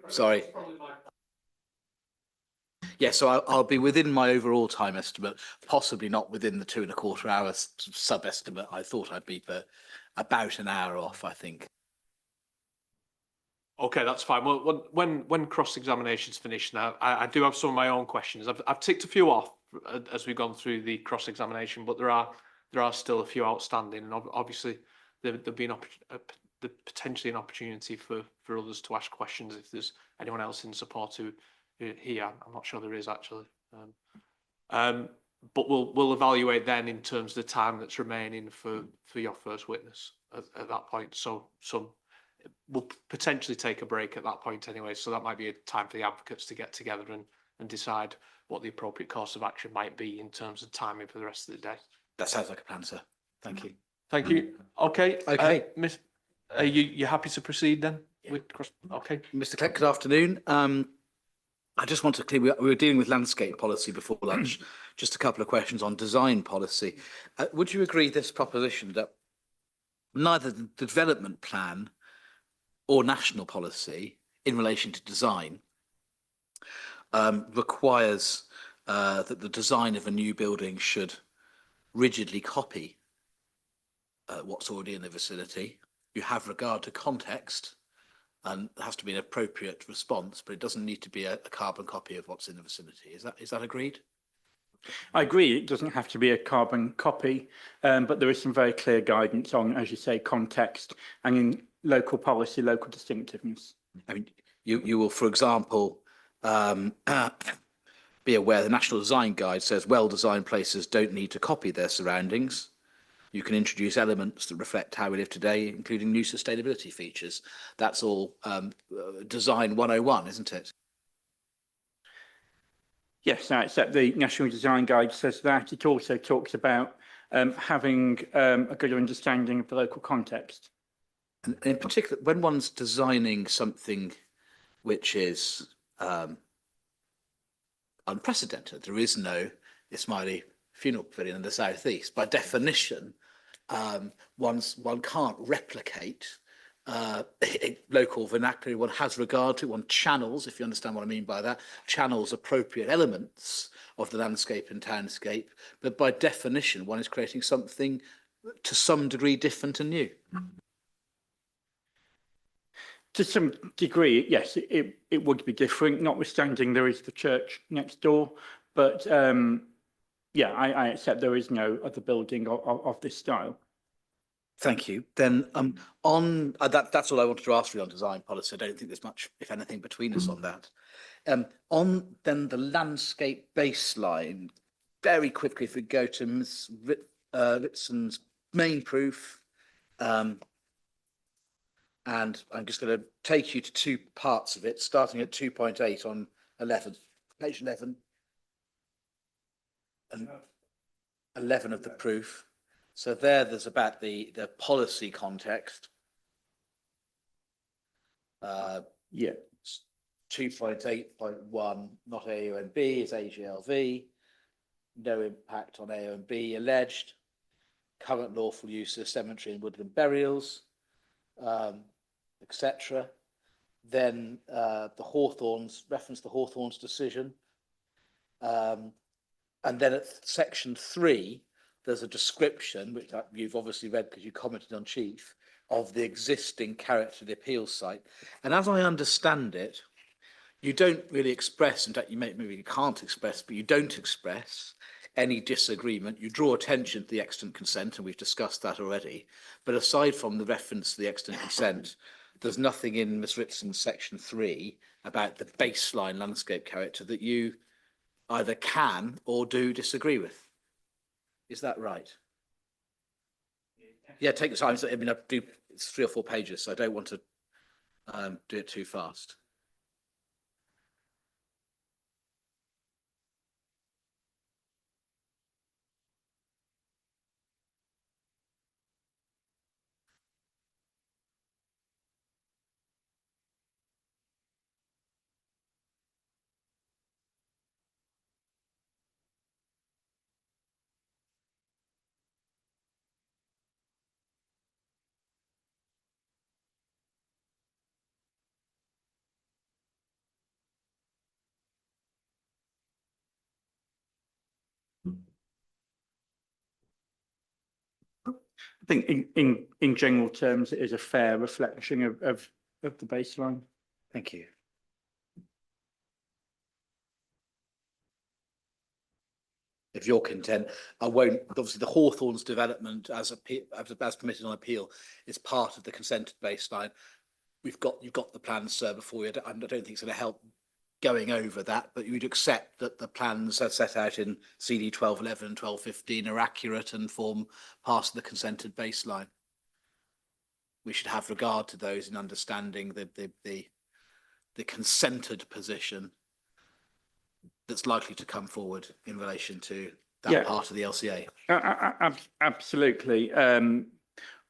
Sorry. Yeah, so I'll be within my overall time estimate, possibly not within the 2.25 hours sub-estimate I thought I'd be, but about an hour off, I think. Okay, that's fine. Well, when cross-examination's finished now, I do have some of my own questions. I've ticked a few off as we've gone through the cross-examination, but there are still a few outstanding, and obviously there'll be potentially an opportunity for others to ask questions if there's anyone else in support who here. I'm not sure there is actually. But we'll evaluate then in terms of the time that's remaining for your first witness at that point. So we'll potentially take a break at that point anyway. So that might be a time for the advocates to get together and decide what the appropriate course of action might be in terms of timing for the rest of the day. That sounds like a plan, sir. Thank you. Thank you. Okay. Okay. Miss, are you happy to proceed then? Yeah. Okay. Mr. Clegg, good afternoon. I just want to clear, we were dealing with landscape policy before lunch. Just a couple of questions on design policy. Would you agree this proposition that neither the development plan or national policy in relation to design requires that the design of a new building should rigidly copy what's already in the vicinity? You have regard to context, and there has to be an appropriate response, but it doesn't need to be a carbon copy of what's in the vicinity. Is that agreed? I agree, it doesn't have to be a carbon copy, but there is some very clear guidance on, as you say, context and in local policy, local distinctiveness. I mean, you will, for example, be aware the National Design Guide says well-designed places don't need to copy their surroundings. You can introduce elements that reflect how we live today, including new sustainability features. That's all Design 101, isn't it? Yes, except the National Design Guide says that. It also talks about having a good understanding of the local context. And in particular, when one's designing something which is unprecedented, there is no Ismaili funeral pavilion in the southeast. By definition, one can't replicate local vernacular. One has regard to, one channels, if you understand what I mean by that, channels appropriate elements of the landscape and townscape, but by definition, one is creating something to some degree different and new. To some degree, yes, it would be different, notwithstanding there is the church next door, but yeah, I accept there is no other building of this style. Thank you. Then on that's all I wanted to ask you on design policy. I don't think there's much, if anything, between us on that. On then the landscape baseline, very quickly, if we go to Ms. Ritson's main proof, and I'm just going to take you to two parts of it, starting at 2.8 on 11, page 11, and 11 of the proof. So there's about the policy context. Yeah. 2.8.1, not AO and B, is AGLV. No impact on AO and B alleged. Current lawful use of cemetery and woodland burials, etc. Then the Hawthorns, reference the Hawthorns decision. And then at section 3, there's a description, which you've obviously read because you commented on Chief, of the existing character of the appeals site. And as I understand it, you don't really express, in fact, maybe you can't express, but you don't express any disagreement. You draw attention to the extant consent, and we've discussed that already. But aside from the reference to the extant consent, there's nothing in Ms. Ritson's section 3 about the baseline landscape character that you either can or do disagree with. Is that right? Yeah, take your time. I mean, it's 3 or 4 pages, so I don't want to do it too fast. I think in general terms, it is a fair reflection of the baseline. Thank you. If you're content, I won't, obviously the Hawthorns development as permitted on appeal is part of the consented baseline. You've got the plans, sir, before you. I don't think it's going to help going over that, but you'd accept that the plans as set out in CD 1211 and 1215 are accurate and form part of the consented baseline. We should have regard to those in understanding the consented position that's likely to come forward in relation to that part of the LCA. Absolutely.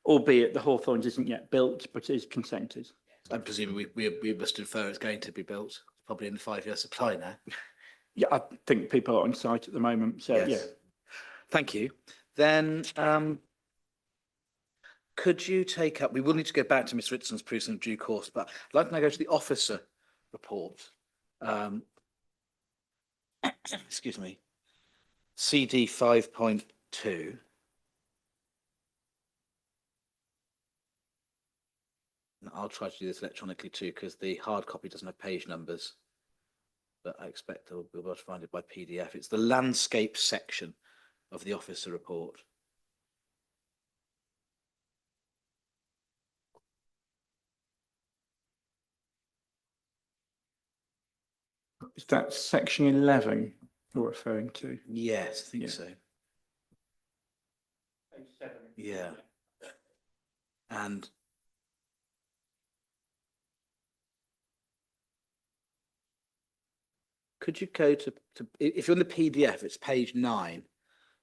Albeit the Hawthorns isn't yet built, but is consented. I'm presuming we must infer it's going to be built, probably in the 5-year supply now. Yeah, I think people are on site at the moment. So, yes. Yeah. Thank you. Then could you take up, we will need to go back to Ms. Ritson's proofs in due course, but I'd like to now go to the officer report. Excuse me. CD 5.2. I'll try to do this electronically too, because the hard copy doesn't have page numbers, but I expect we'll be able to find it by PDF. It's the landscape section of the officer report. Is that section 11 you're referring to? Yes, I think Yeah. so. Yeah. And could you go to if you're on the PDF, it's page 9.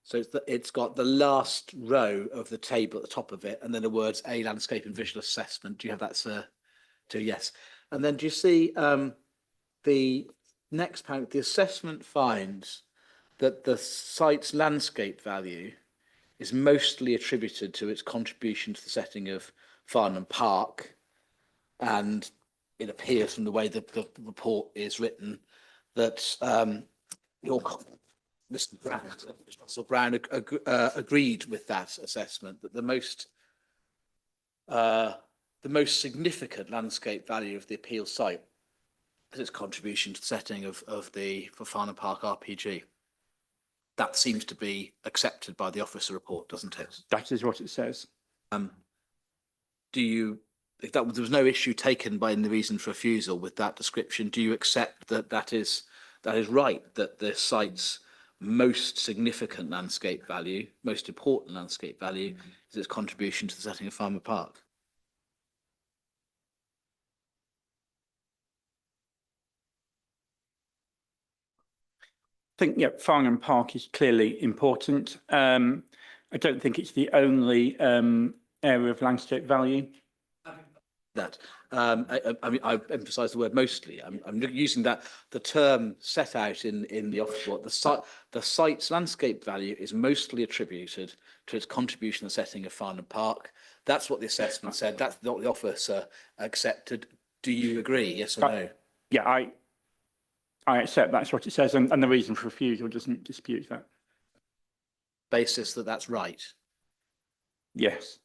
So it's got the last row of the table at the top of it, and then the words A landscape and visual assessment. Do you have that, sir? Too, yes. And then do you see the next paragraph? The assessment finds that the site's landscape value is mostly attributed to its contribution to the setting of Farnham Park, and it appears from the way that the report is written that Mr. Brown agreed with that assessment, that the most significant landscape value of the appeal site is its contribution to the setting for Farnham Park RPG. That seems to be accepted by the officer report, doesn't it? That is what it says. If there was no issue taken by the reason for refusal with that description, do you accept that is right, that the site's most significant landscape value, most important landscape value, is its contribution to the setting of Farnham Park? I think, yeah, Farnham Park is clearly important. I don't think it's the only area of landscape value. That I mean, I emphasise the word mostly. I'm using the term set out in the office report. The site's landscape value is mostly attributed to its contribution to the setting of Farnham Park. That's what the assessment said. That's what the officer accepted. Do you agree? Yes or no? Yeah, I accept that's what it says, and the reason for refusal doesn't dispute that. Basis that's right. Yes.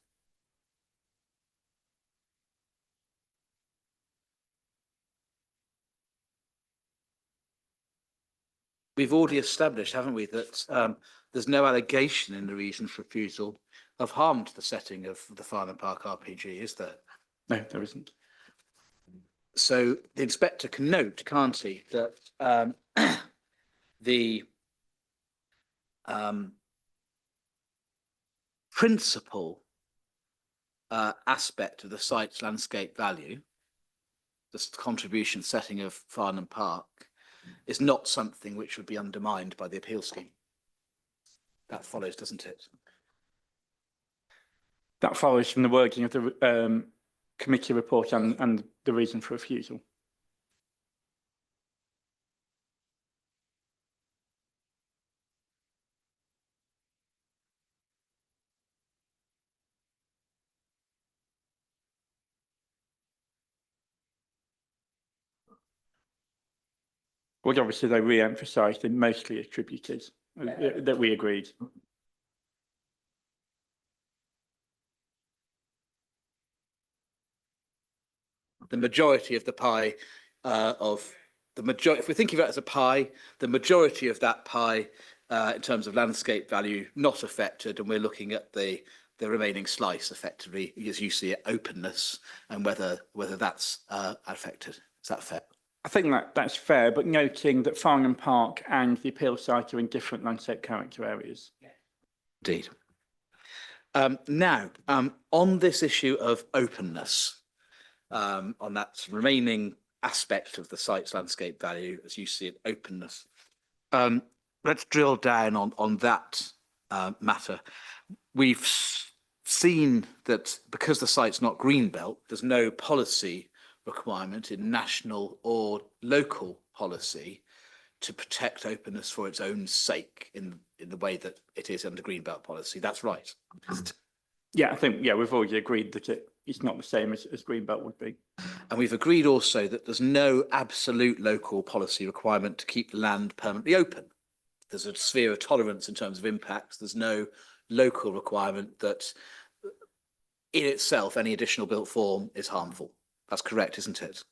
We've already established, haven't we, that there's no allegation in the reason for refusal of harm to the setting of the Farnham Park RPG, is there? No, there isn't. So the inspector can note, can't he, that the principal aspect of the site's landscape value, the contribution setting of Farnham Park, is not something which would be undermined by the appeal scheme. That follows, doesn't it? That follows from the wording of the committee report and the reason for refusal. Well, obviously they re-emphasised the mostly attributed that we agreed. the majority of the pie if we're thinking of it as a pie, the majority of that pie in terms of landscape value not affected, and we're looking at the remaining slice effectively, as you see it, openness, and whether that's affected. Is that fair? I think that's fair, but noting that Farnham Park and the appeal site are in different landscape character areas. Indeed. Now, on this issue of openness, on that remaining aspect of the site's landscape value, as you see it, openness, let's drill down on that matter. We've seen that because the site's not greenbelt, there's no policy requirement in national or local policy to protect openness for its own sake in the way that it is under greenbelt policy. That's right. Yeah, I think, we've already agreed that it's not the same as greenbelt would be. And we've agreed also that there's no absolute local policy requirement to keep the land permanently open. There's a sphere of tolerance in terms of impacts. There's no local requirement that in itself any additional built form is harmful. That's correct, isn't it?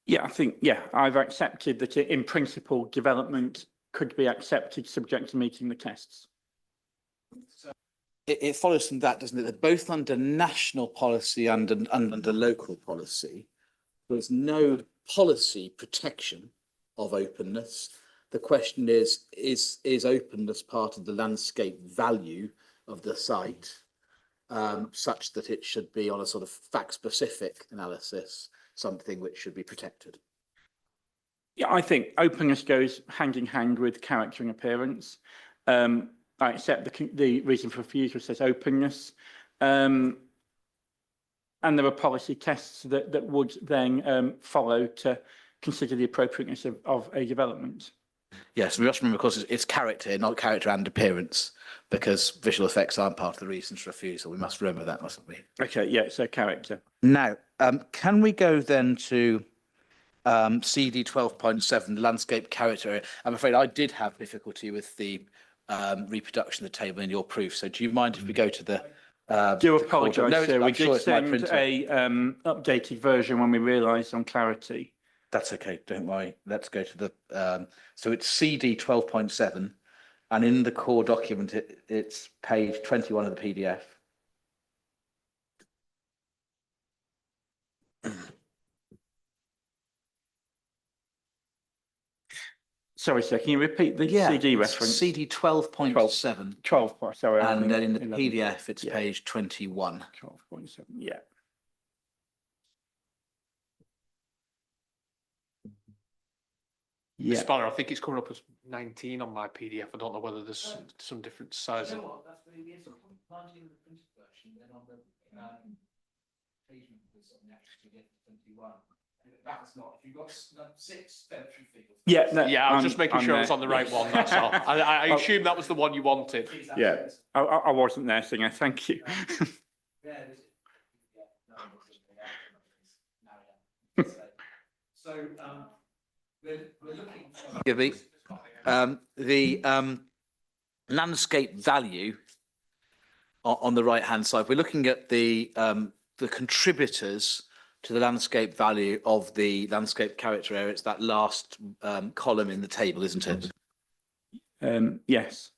Yeah, I think, I've accepted that in principle development could be accepted subject to meeting the tests. It follows from that, doesn't it? They're both under national policy and under local policy. There's no policy protection of openness. The question is openness part of the landscape value of the site, such that it should be on a sort of fact-specific analysis, something which should be protected? Yeah, I think openness goes hand in hand with character and appearance. I accept the reason for refusal says openness. And there are policy tests that would then follow to consider the appropriateness of a development. Yes, we must remember, of course, it's character, not character and appearance, because visual effects aren't part of the reasons for refusal. We must remember that, mustn't we? Okay, yeah, so character. Now, can we go then to CD 12.7, landscape character area? I'm afraid I did have difficulty with the reproduction of the table in your proof. So do you mind if we go to the... Do apologise, no, sir. We I'm sure did it's my send printer. a updated version when we realised on clarity. That's okay, don't worry. Let's go to the... so it's CD 12.7, and in the core document, it's page 21 of the PDF. Sorry, sir, can you repeat the Yeah, CD it's reference? CD 12.7. 12, sorry. I And think then in the 11. PDF, it's Yeah. page 21. 12.7, yeah. Yeah. Spanner, I think it's coming up as 19 on my PDF. I don't know whether there's some different sizes. That's really is 19 of the printed version, then on the page numbers on the actual PDF 21. That's not, if you've got 6 February figures. Yeah, no, Yeah, I was just making I'm sure I there. was on the right one, that's all. I Oh. assume that was the one you wanted. Yeah. I wasn't there, Singer, thank you. So we're looking for the landscape value on the right hand side. We're looking at the contributors to the landscape value of the landscape character area. It's that last column in the table, isn't it? Yes.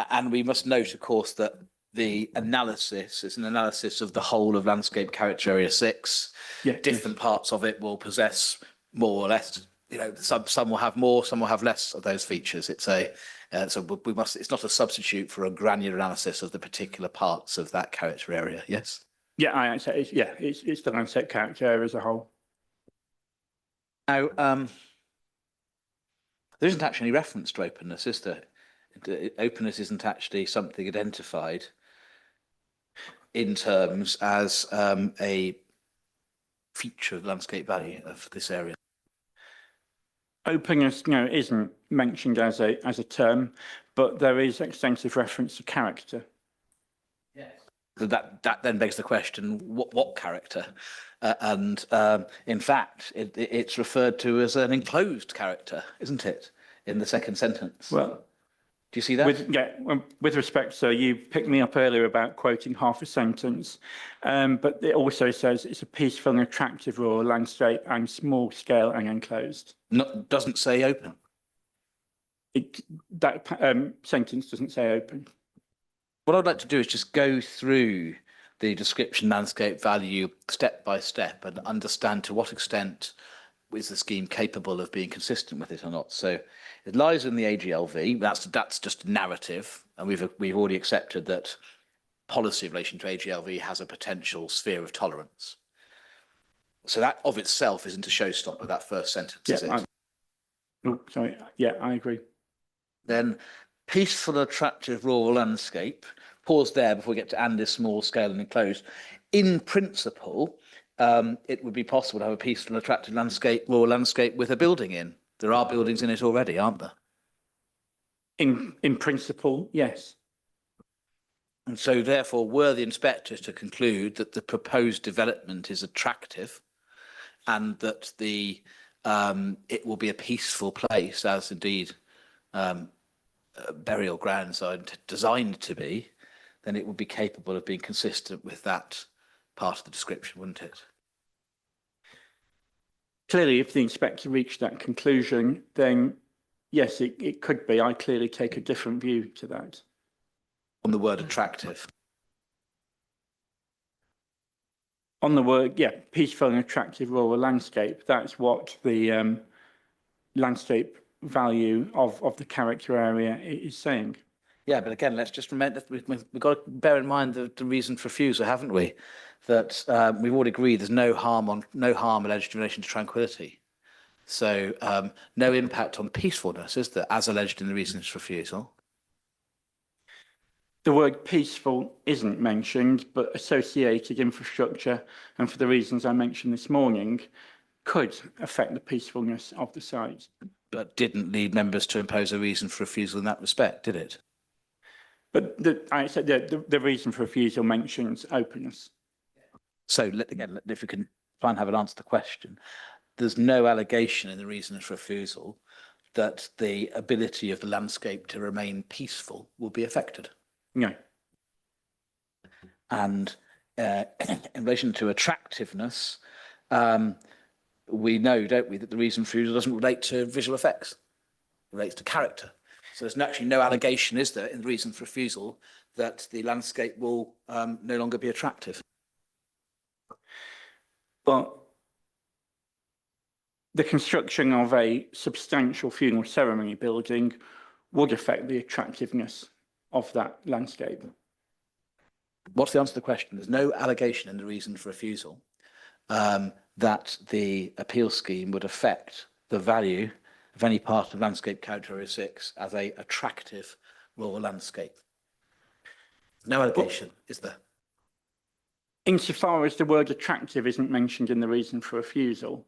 And we must note, of course, that the analysis is an analysis of the whole of landscape character area 6. Yeah. Different parts of it will possess more or less. You know, some will have more, some will have less of those features. It's a so we must. It's not a substitute for a granular analysis of the particular parts of that character area. Yes. Yeah, I accept. It's the landscape character area as a whole. Now, there isn't actually any reference to openness, is there? Openness isn't actually something identified in terms as a feature of landscape value of this area. Openness, isn't mentioned as a term, but there is extensive reference to character. Yes. That then begs the question: what character? And in fact, it's referred to as an enclosed character, isn't it? In the second sentence. Well, Do you see that? With respect, sir, you picked me up earlier about quoting half a sentence, but it also says it's a peaceful and attractive rural landscape and small scale and enclosed. No, doesn't say open. That sentence doesn't say open. What I'd like to do is just go through the description landscape value step by step and understand to what extent is the scheme capable of being consistent with it or not. So it lies in the AGLV. That's just a narrative, and we've already accepted that policy in relation to AGLV has a potential sphere of tolerance. So that of itself isn't a showstopper, that first sentence, is it? Sorry. Yeah, I agree. Then peaceful, attractive rural landscape. Pause there before we get to and is small scale and enclosed. In principle, it would be possible to have a peaceful and attractive landscape, rural landscape with a building in. There are buildings in it already, aren't there? In principle, yes. And so therefore, were the inspectors to conclude that the proposed development is attractive and that it will be a peaceful place, as indeed burial grounds are designed to be, then it would be capable of being consistent with that part of the description, wouldn't it? Clearly, if the inspector reached that conclusion, then yes, it could be. I clearly take a different view to that. On the word attractive. On the word, yeah, peaceful and attractive rural landscape, that's what the landscape value of the character area is saying. Yeah, but again, let's just remember that we've got to bear in mind the reason for refusal, haven't we? That we've already agreed there's no harm alleged in relation to tranquility. So no impact on peacefulness, is there, as alleged in the reasons for refusal? The word peaceful isn't mentioned, but associated infrastructure, and for the reasons I mentioned this morning, could affect the peacefulness of the site. But didn't lead members to impose a reason for refusal in that respect, did it? But I said the reason for refusal mentions openness. So again, if we can try and have an answer to the question, there's no allegation in the reason for refusal that the ability of the landscape to remain peaceful will be affected. No. And in relation to attractiveness, we know, don't we, that the reason for refusal doesn't relate to visual effects, it relates to character. So there's actually no allegation, is there, in the reason for refusal that the landscape will no longer be attractive? But the construction of a substantial funeral ceremony building would affect the attractiveness of that landscape. What's the answer to the question? There's no allegation in the reason for refusal that the appeal scheme would affect the value of any part of landscape character area 6 as a attractive rural landscape. No allegation, is there? Insofar as the word attractive isn't mentioned in the reason for refusal.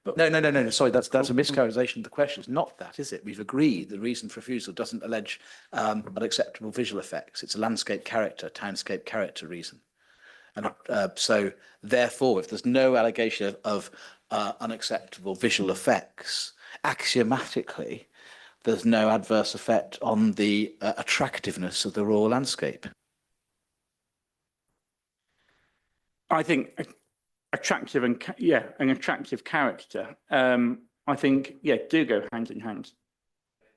But No. Sorry, that's a mischaracterization of the question. It's not that, is it? We've agreed the reason for refusal doesn't allege unacceptable visual effects. It's a landscape character, townscape character reason. And so, therefore, if there's no allegation of unacceptable visual effects, axiomatically, there's no adverse effect on the attractiveness of the rural landscape. I think attractive and an attractive character, I think, do go hand in hand.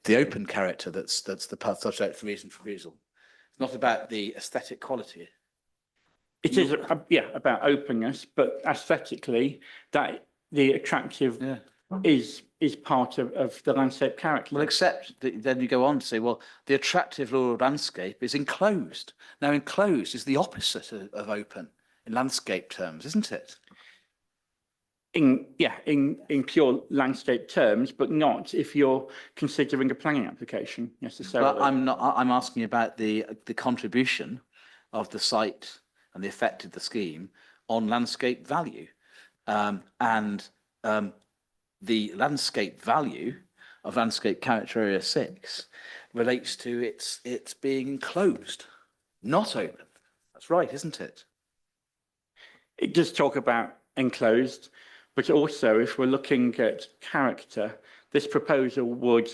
The open character that's the subject for reason for refusal. It's not about the aesthetic quality. It is, about openness, but aesthetically, that the attractive is part of the landscape character. Well, except that then you go on to say, well, the attractive rural landscape is enclosed. Now, enclosed is the opposite of open in landscape terms, isn't it? In pure landscape terms, but not if you're considering a planning application necessarily. But I'm asking about the contribution of the site and the effect of the scheme on landscape value, and the landscape value of landscape character area 6 relates to its being enclosed, not open. That's right, isn't it? It does talk about enclosed, but also if we're looking at character, this proposal would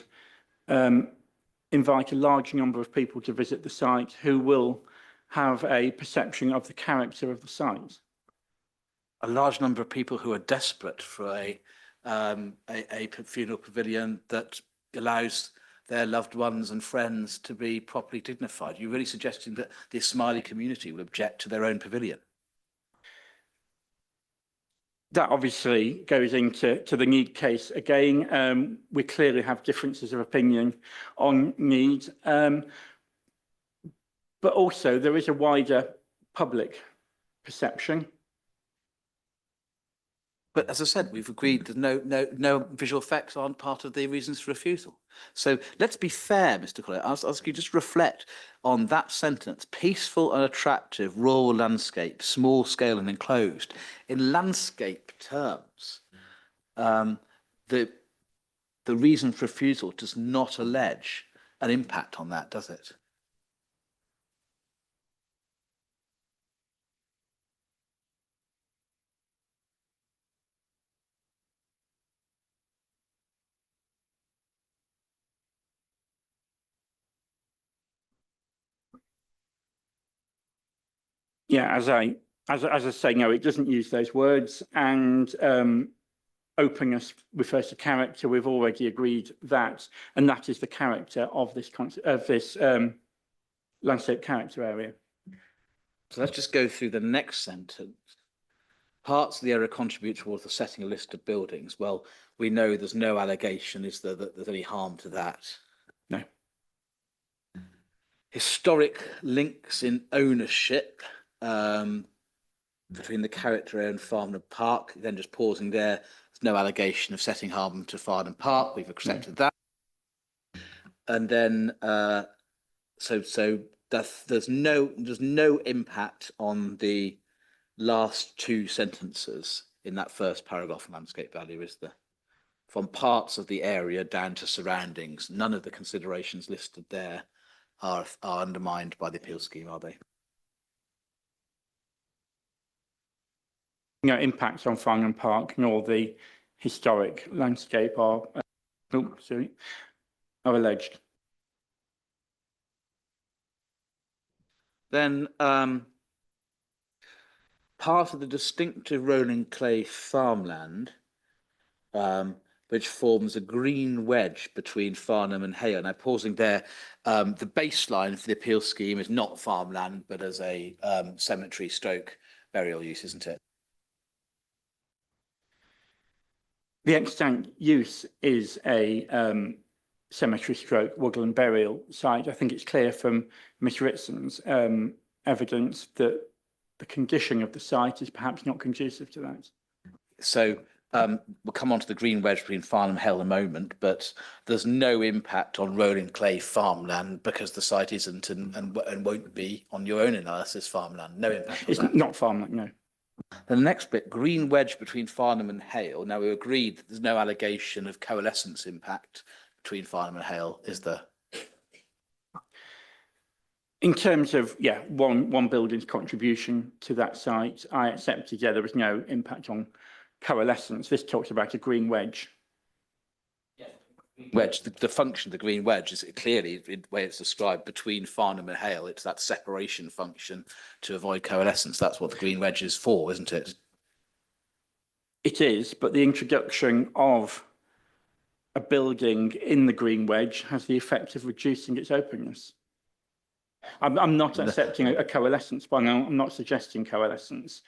invite a large number of people to visit the site who will have a perception of the character of the site. A large number of people who are desperate for a funeral pavilion that allows their loved ones and friends to be properly dignified. You're really suggesting that the Ismaili community will object to their own pavilion? That obviously goes into the need case again. We clearly have differences of opinion on need, but also there is a wider public perception. But as I said, we've agreed that no visual effects aren't part of the reasons for refusal. So let's be fair, Mr. Collett. I'll ask you just reflect on that sentence: peaceful and attractive rural landscape, small scale and enclosed. In landscape terms, the reason for refusal does not allege an impact on that, does it? Yeah, as I say, no, it doesn't use those words, and openness refers to character. We've already agreed that, and that is the character of this landscape character area. So let's just go through the next sentence. Parts of the area contribute towards the setting a list of buildings. Well, we know there's no allegation, is there, that there's any harm to that? No. Historic links in ownership between the character area and Farnham Park. Then just pausing there, there's no allegation of setting harm to Farnham Park. We've accepted that. And then there's no impact on the last two sentences in that first paragraph of landscape value, is there? From parts of the area down to surroundings, none of the considerations listed there are undermined by the appeal scheme, are they? No impacts on Farnham Park nor the historic landscape are alleged. Then part of the distinctive rolling clay farmland, which forms a green wedge between Farnham and Hale. Now, pausing there, the baseline for the appeal scheme is not farmland, but as a cemetery stroke burial use, isn't it? The extant use is a cemetery stroke woodland burial site. I think it's clear from Miss Ritson's evidence that the condition of the site is perhaps not conducive to that. So we'll come on to the green wedge between Farnham and Hale in a moment, but there's no impact on rolling clay farmland because the site isn't and won't be on your own analysis farmland. No impact. It's not farmland, no. The next bit, green wedge between Farnham and Hale. Now, we agreed that there's no allegation of coalescence impact between Farnham and Hale, is there? In terms of, yeah, one building's contribution to that site, I accepted, yeah, there was no impact on coalescence. This talks about a green wedge. Wedge, the function of the green wedge is clearly, the way it's described, between Farnham and Hale. It's that separation function to avoid coalescence. That's what the green wedge is for, isn't it? It is, but the introduction of a building in the green wedge has the effect of reducing its openness. I'm not accepting a coalescence, but I'm not suggesting coalescence,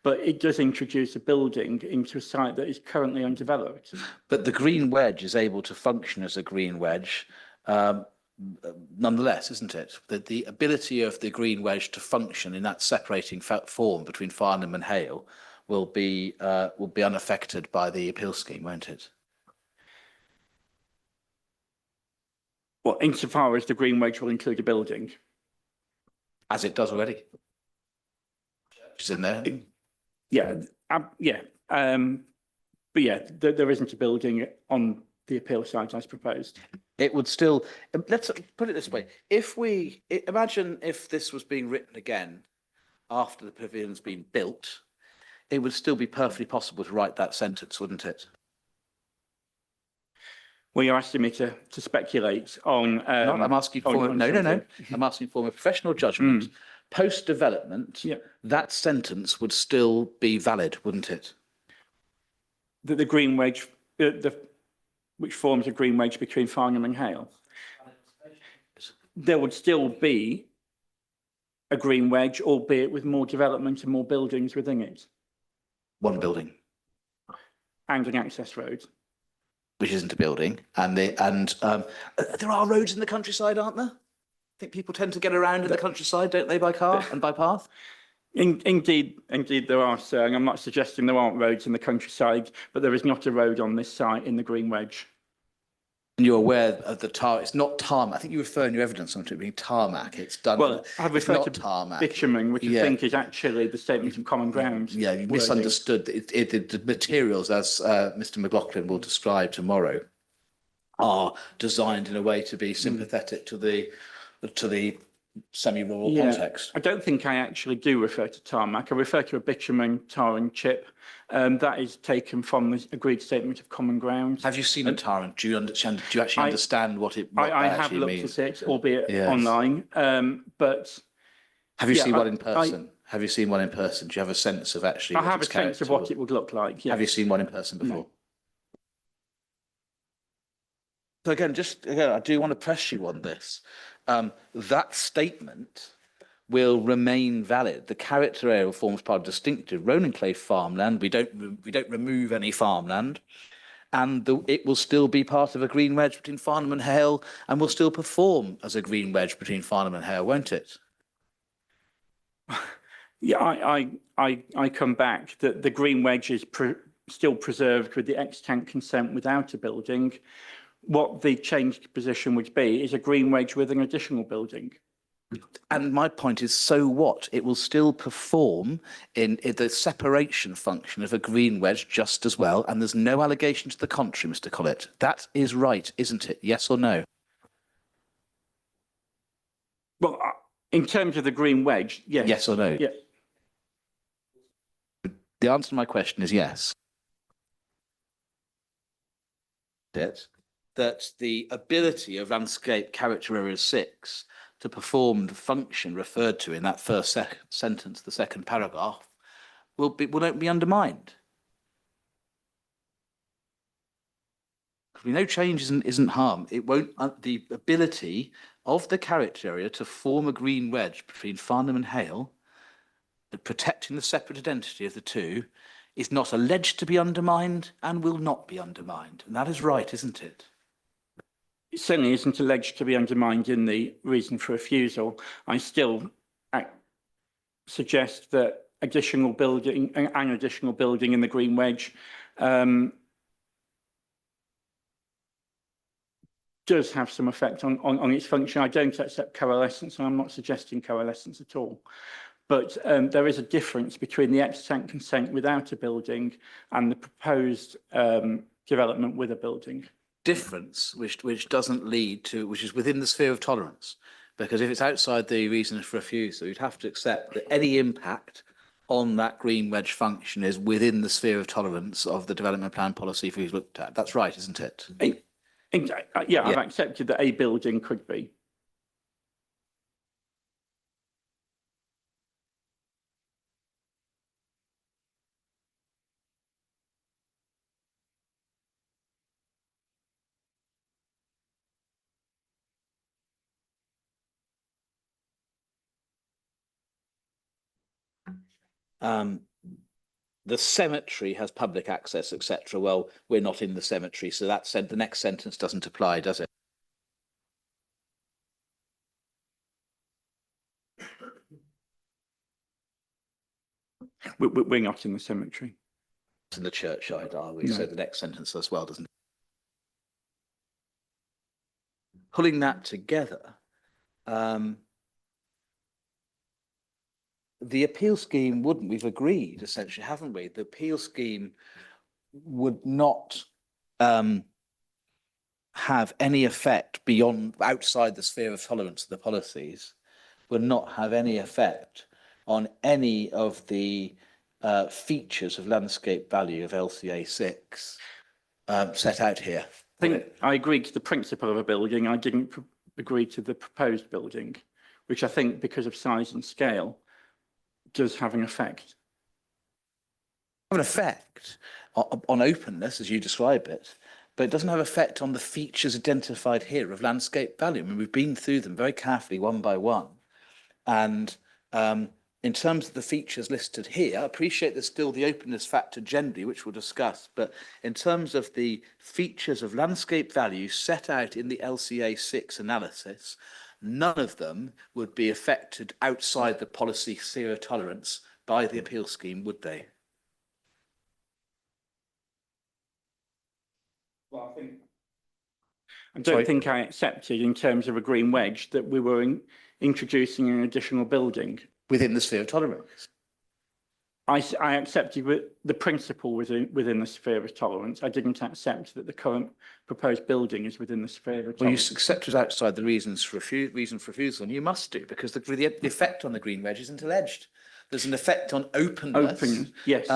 but it does introduce a building into a site that is currently undeveloped. But the green wedge is able to function as a green wedge nonetheless, isn't it? The ability of the green wedge to function in that separating form between Farnham and Hale will be unaffected by the appeal scheme, won't it? Well, insofar as the green wedge will include a building. As it does already. It's in there. Yeah, yeah. But yeah, there isn't a building on the appeal site as proposed. It would still, let's put it this way. Imagine if this was being written again after the pavilion's been built, it would still be perfectly possible to write that sentence, wouldn't it? Well, you're asking me to speculate on. I'm asking for, on no. something. I'm asking for a professional judgment. Post-development, that sentence would still be valid, wouldn't it? That the green wedge, which forms a green wedge between Farnham and Hale. There would still be a green wedge, albeit with more development and more buildings within it, One building, and an access road. which isn't a building, and there are roads in the countryside, aren't there? I think people tend to get around in the countryside, don't they, by car and by path? Indeed, there are, sir. And I'm not suggesting there aren't roads in the countryside, but there is not a road on this site in the green wedge. And you're aware of the tar, it's not tarmac. I think you refer in your evidence on it being tarmac. It's done. Well, I've it's referred not to tarmac. bitumen, which I think is actually the statement of common ground. Yeah, you misunderstood. The materials, as Mr. McLaughlin will describe tomorrow, are designed in a way to be sympathetic to the semi-rural context. I don't think I actually do refer to tarmac. I refer to a bitumen tar and chip. That is taken from the agreed statement of common ground. Have you seen a tar and do you understand? Do you actually understand what it? What I that have actually looked means? at it, albeit Yes. online. But have you yeah, seen one in person? Have you seen one in person? Do you have a sense of actually? I what have a its sense of character what was? it would look like. Yes. Have you seen one in person before? No. So again, I do want to press you on this. That statement will remain valid. The character area forms part of distinctive Ronan clay farmland. We don't remove any farmland, and it will still be part of a green wedge between Farnham and Hale, and will still perform as a green wedge between Farnham and Hale, won't it? Yeah, I come back that the green wedge is still preserved with the ex-tank consent without a building. What the changed position would be is a green wedge with an additional building. And my point is, so what? It will still perform in the separation function of a green wedge just as well, and there's no allegation to the contrary, Mr. Collett. That is right, isn't it? Yes or no? Well, in terms of the green wedge, yes. Yes or no? Yeah. The answer to my question is yes. That the ability of landscape character area 6 to perform the function referred to in that first sentence, the second paragraph, will not be undermined. We know change isn't harm. It won't. The ability of the character area to form a green wedge between Farnham and Hale, protecting the separate identity of the two, is not alleged to be undermined and will not be undermined. And that is right, isn't it? It certainly isn't alleged to be undermined in the reason for refusal. I still suggest that an additional building in the green wedge does have some effect on its function. I don't accept coalescence, and I'm not suggesting coalescence at all. But there is a difference between the ex-tank consent without a building and the proposed development with a building. Difference which doesn't lead to, which is within the sphere of tolerance, because if it's outside the reason for refusal, you'd have to accept that any impact on that green wedge function is within the sphere of tolerance of the development plan policy if we've looked at. That's right, isn't it? Yeah, I've accepted that a building could be. The cemetery has public access, etc. Well, we're not in the cemetery, so that said, the next sentence doesn't apply, does it? We're not in the cemetery. In the churchyard, are we? No. So the next sentence as well doesn't. Pulling that together, the appeal scheme wouldn't, we've agreed essentially, haven't we? The appeal scheme would not have any effect outside the sphere of tolerance of the policies, would not have any effect on any of the features of landscape value of LCA 6 set out here. think I agreed to the principle of a building. I didn't agree to the proposed building, which I think, because of size and scale, does have an effect. Have an effect on openness, as you describe it, but it doesn't have effect on the features identified here of landscape value. I mean, we've been through them very carefully one by one. And in terms of the features listed here, I appreciate there's still the openness factor generally, which we'll discuss, but in terms of the features of landscape value set out in the LCA 6 analysis, none of them would be affected outside the policy zero tolerance by the appeal scheme, would they? Well, I don't think I accepted, in terms of a green wedge, that we were introducing an additional building. Within the sphere of tolerance. I accepted the principle within the sphere of tolerance. I didn't accept that the current proposed building is within the sphere of tolerance. Well, you accepted outside the reason for refusal, and you must do, because the effect on the green wedge isn't alleged. There's an effect on openness. Yes.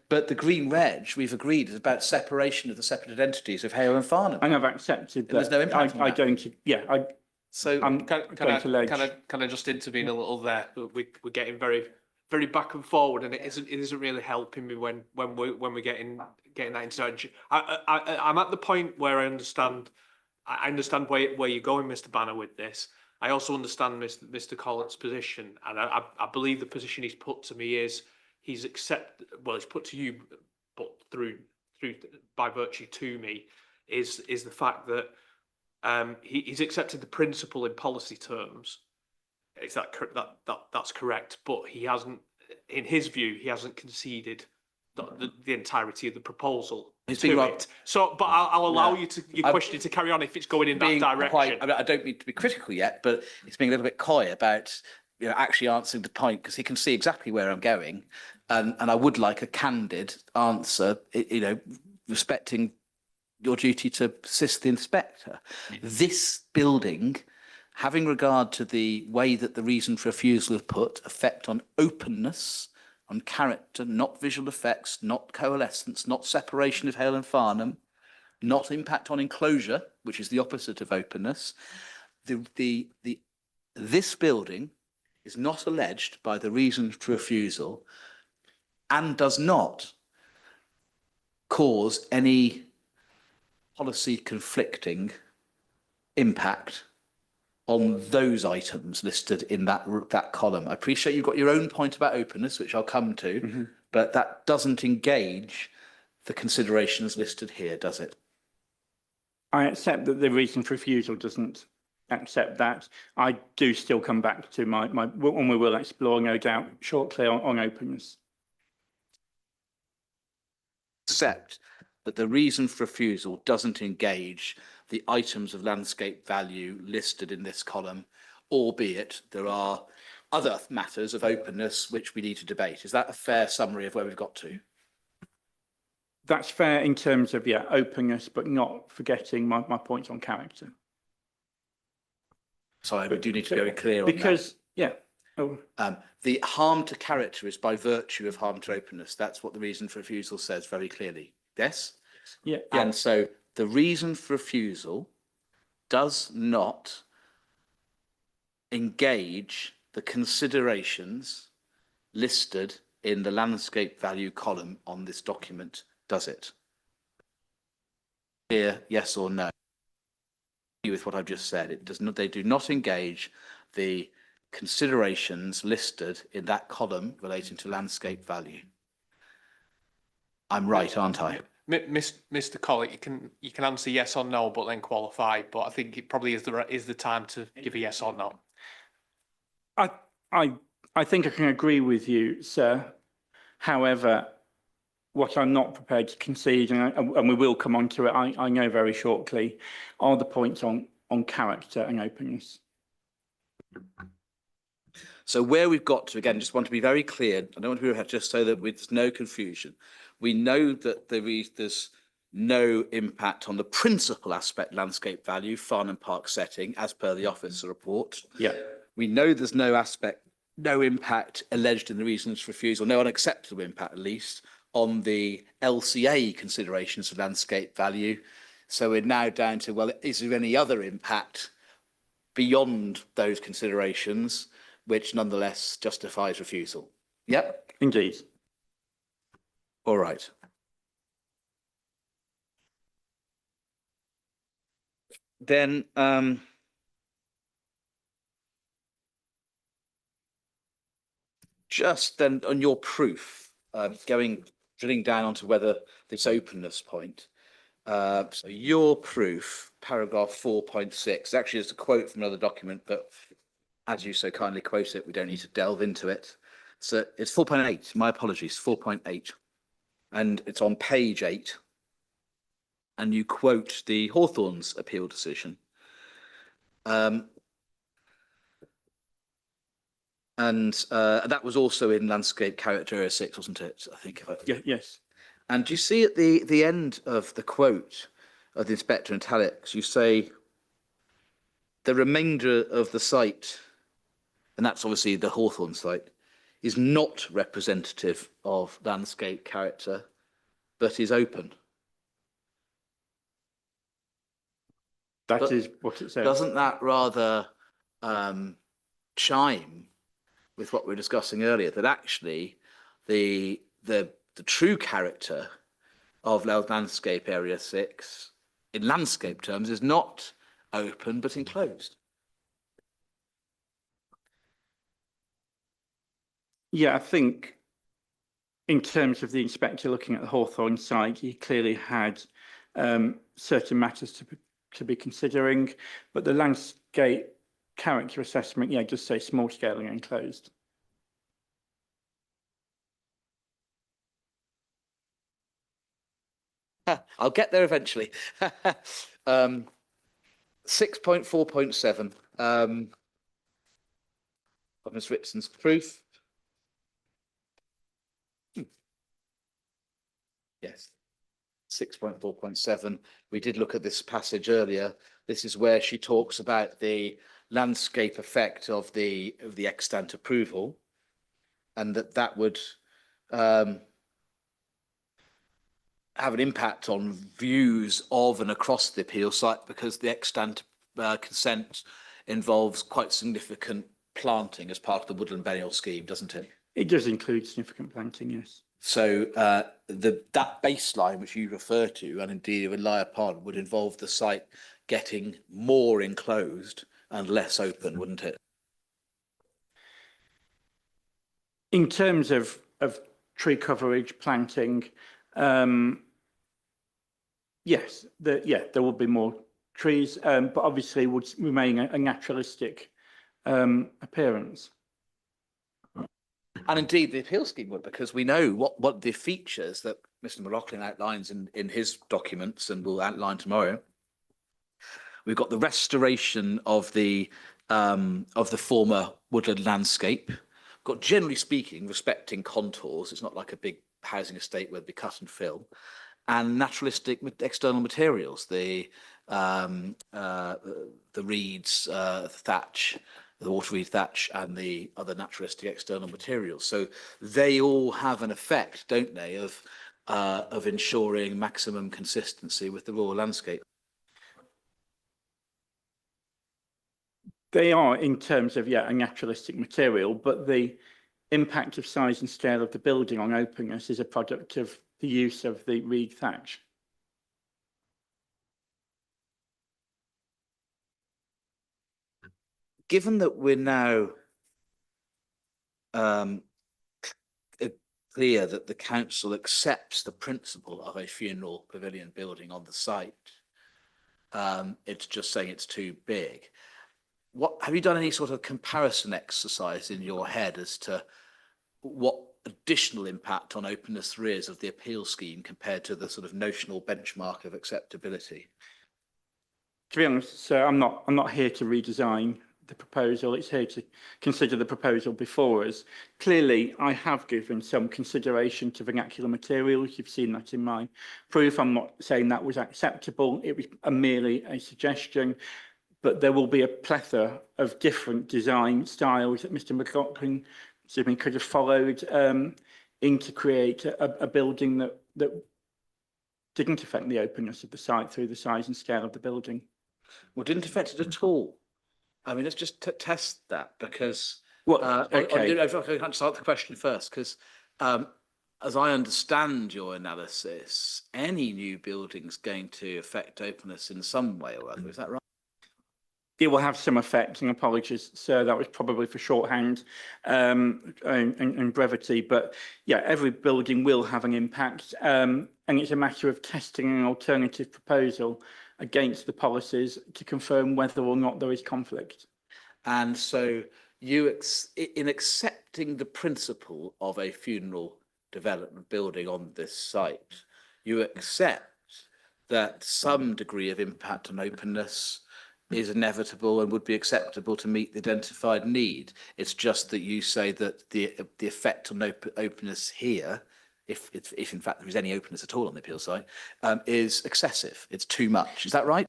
But the green wedge, we've agreed, is about separation of the separate identities of Hale and Farnham. And I've accepted that. There's no impact on that. I don't. Yeah. So I'm Can I just intervene a little there? We're getting very back and forward, and it isn't really helping me when we're getting that intervention. I'm at the point where I understand where you're going, Mr. Banner, with this. I also understand Mr. Collett's position, and I believe the position he's put to me is he's put to you, but through by virtue to me, is the fact that he's accepted the principle in policy terms. Is that's correct? But he hasn't, in his view, he hasn't conceded the entirety of the proposal. So, but I'll allow your question to carry on if it's going in that direction. I don't mean to be critical yet, but it's being a little bit coy about actually answering the point, because he can see exactly where I'm going, and I would like a candid answer, respecting your duty to assist the inspector. This building, having regard to the way that the reason for refusal is put, effect on openness, on character, not visual effects, not coalescence, not separation of Hale and Farnham, not impact on enclosure, which is the opposite of openness. This building is not alleged by the reason for refusal and does not cause any policy conflicting impact on those items listed in that column. I appreciate you've got your own point about openness, which I'll come to, but that doesn't engage the considerations listed here, does it? I accept that the reason for refusal doesn't accept that. I do still come back to my and we will explore, no doubt, shortly on openness. Accept that the reason for refusal doesn't engage the items of landscape value listed in this column, albeit there are other matters of openness which we need to debate. Is that a fair summary of where we've got to? That's fair in terms of, openness, but not forgetting my points on character. Sorry, we do need to be very clear on that. The harm to character is by virtue of harm to openness. That's what the reason for refusal says very clearly. Yes? Yeah. And so the reason for refusal does not engage the considerations listed in the landscape value column on this document, does it? Here, yes or no? With what I've just said, it does not. They do not engage the considerations listed in that column relating to landscape value. I'm right, aren't I? Mr. Collett, you can answer yes or no, but then qualify. But I think it probably is the time to give a yes or no. I think I can agree with you, sir. However, what I'm not prepared to concede, and we will come on to it, I know very shortly, are the points on character and openness. So where we've got to, again, just want to be very clear, I don't want to be just so that there's no confusion. We know that there's no impact on the principal aspect, landscape value, Farnham Park setting, as per the officer report. Yeah. We know there's no impact alleged in the reasons for refusal, no unacceptable impact at least, on the LCA considerations of landscape value. So we're now down to, well, is there any other impact beyond those considerations, which nonetheless justifies refusal? Yep. Indeed. All right. Then, just then on your proof, drilling down onto whether this openness point. So your proof, paragraph 4.6, actually is a quote from another document, but as you so kindly quote it, we don't need to delve into it. So it's 4.8, my apologies, 4.8. And it's on page 8. And you quote the Hawthorne's appeal decision. And that was also in landscape character area 6, wasn't it? I think. Yeah, yes. And you see at the end of the quote of the inspector in italics, you say the remainder of the site, and that's obviously the Hawthorne site, is not representative of landscape character, but is open. That is what it says. Doesn't that rather chime with what we were discussing earlier, that actually the true character of landscape area 6 in landscape terms is not open but enclosed? Yeah, I think in terms of the inspector looking at the Hawthorne site, he clearly had certain matters to be considering, but the landscape character assessment, yeah, just say small scale and enclosed. I'll get there eventually. 6.4.7 of Ms. Ritson's proof. Yes. 6.4.7. We did look at this passage earlier. This is where she talks about the landscape effect of the extant approval, and that would have an impact on views of and across the appeal site, because the extant consent involves quite significant planting as part of the woodland biennial scheme, doesn't it? It does include significant planting, yes. So that baseline which you refer to, and indeed rely upon, would involve the site getting more enclosed and less open, wouldn't it? In terms of tree coverage, planting, yes, there will be more trees, but obviously would remain a naturalistic appearance. And indeed, the appeal scheme would, because we know what the features that Mr. McLaughlin outlines in his documents and will outline tomorrow. We've got the restoration of the former woodland landscape. We've got, generally speaking, respecting contours. It's not like a big housing estate where they cut and fill. And naturalistic external materials, the reeds, thatch, the water reed thatch, and the other naturalistic external materials. So they all have an effect, don't they, of ensuring maximum consistency with the rural landscape. They are, in terms of, yeah, a naturalistic material, but the impact of size and scale of the building on openness is a product of the use of the reed thatch. Given that we're now clear that the council accepts the principle of a funeral pavilion building on the site, it's just saying it's too big. What have you done any sort of comparison exercise in your head as to what additional impact on openness there is of the appeal scheme compared to the sort of notional benchmark of acceptability? To be honest, so I'm not here to redesign the proposal. It's here to consider the proposal before us. Clearly, I have given some consideration to vernacular materials. You've seen that in my proof. I'm not saying that was acceptable. It was merely a suggestion. But there will be a plethora of different design styles that Mr. McLaughlin could have followed in to create a building that didn't affect the openness of the site through the size and scale of the building. Well, didn't affect it at all. I mean, let's just test that because, Well, okay. okay. If I can answer the question first, because as I understand your analysis, any new building's going to affect openness in some way or other. Is that right? It will have some effect, and apologies, sir, that was probably for shorthand and brevity. But yeah, every building will have an impact, and it's a matter of testing an alternative proposal against the policies to confirm whether or not there is conflict. And so you, in accepting the principle of a funeral development building on this site, you accept that some degree of impact on openness is inevitable and would be acceptable to meet the identified need. It's just that you say that the effect on openness here, if in fact there is any openness at all on the appeal site, is excessive. It's too much. Is that right?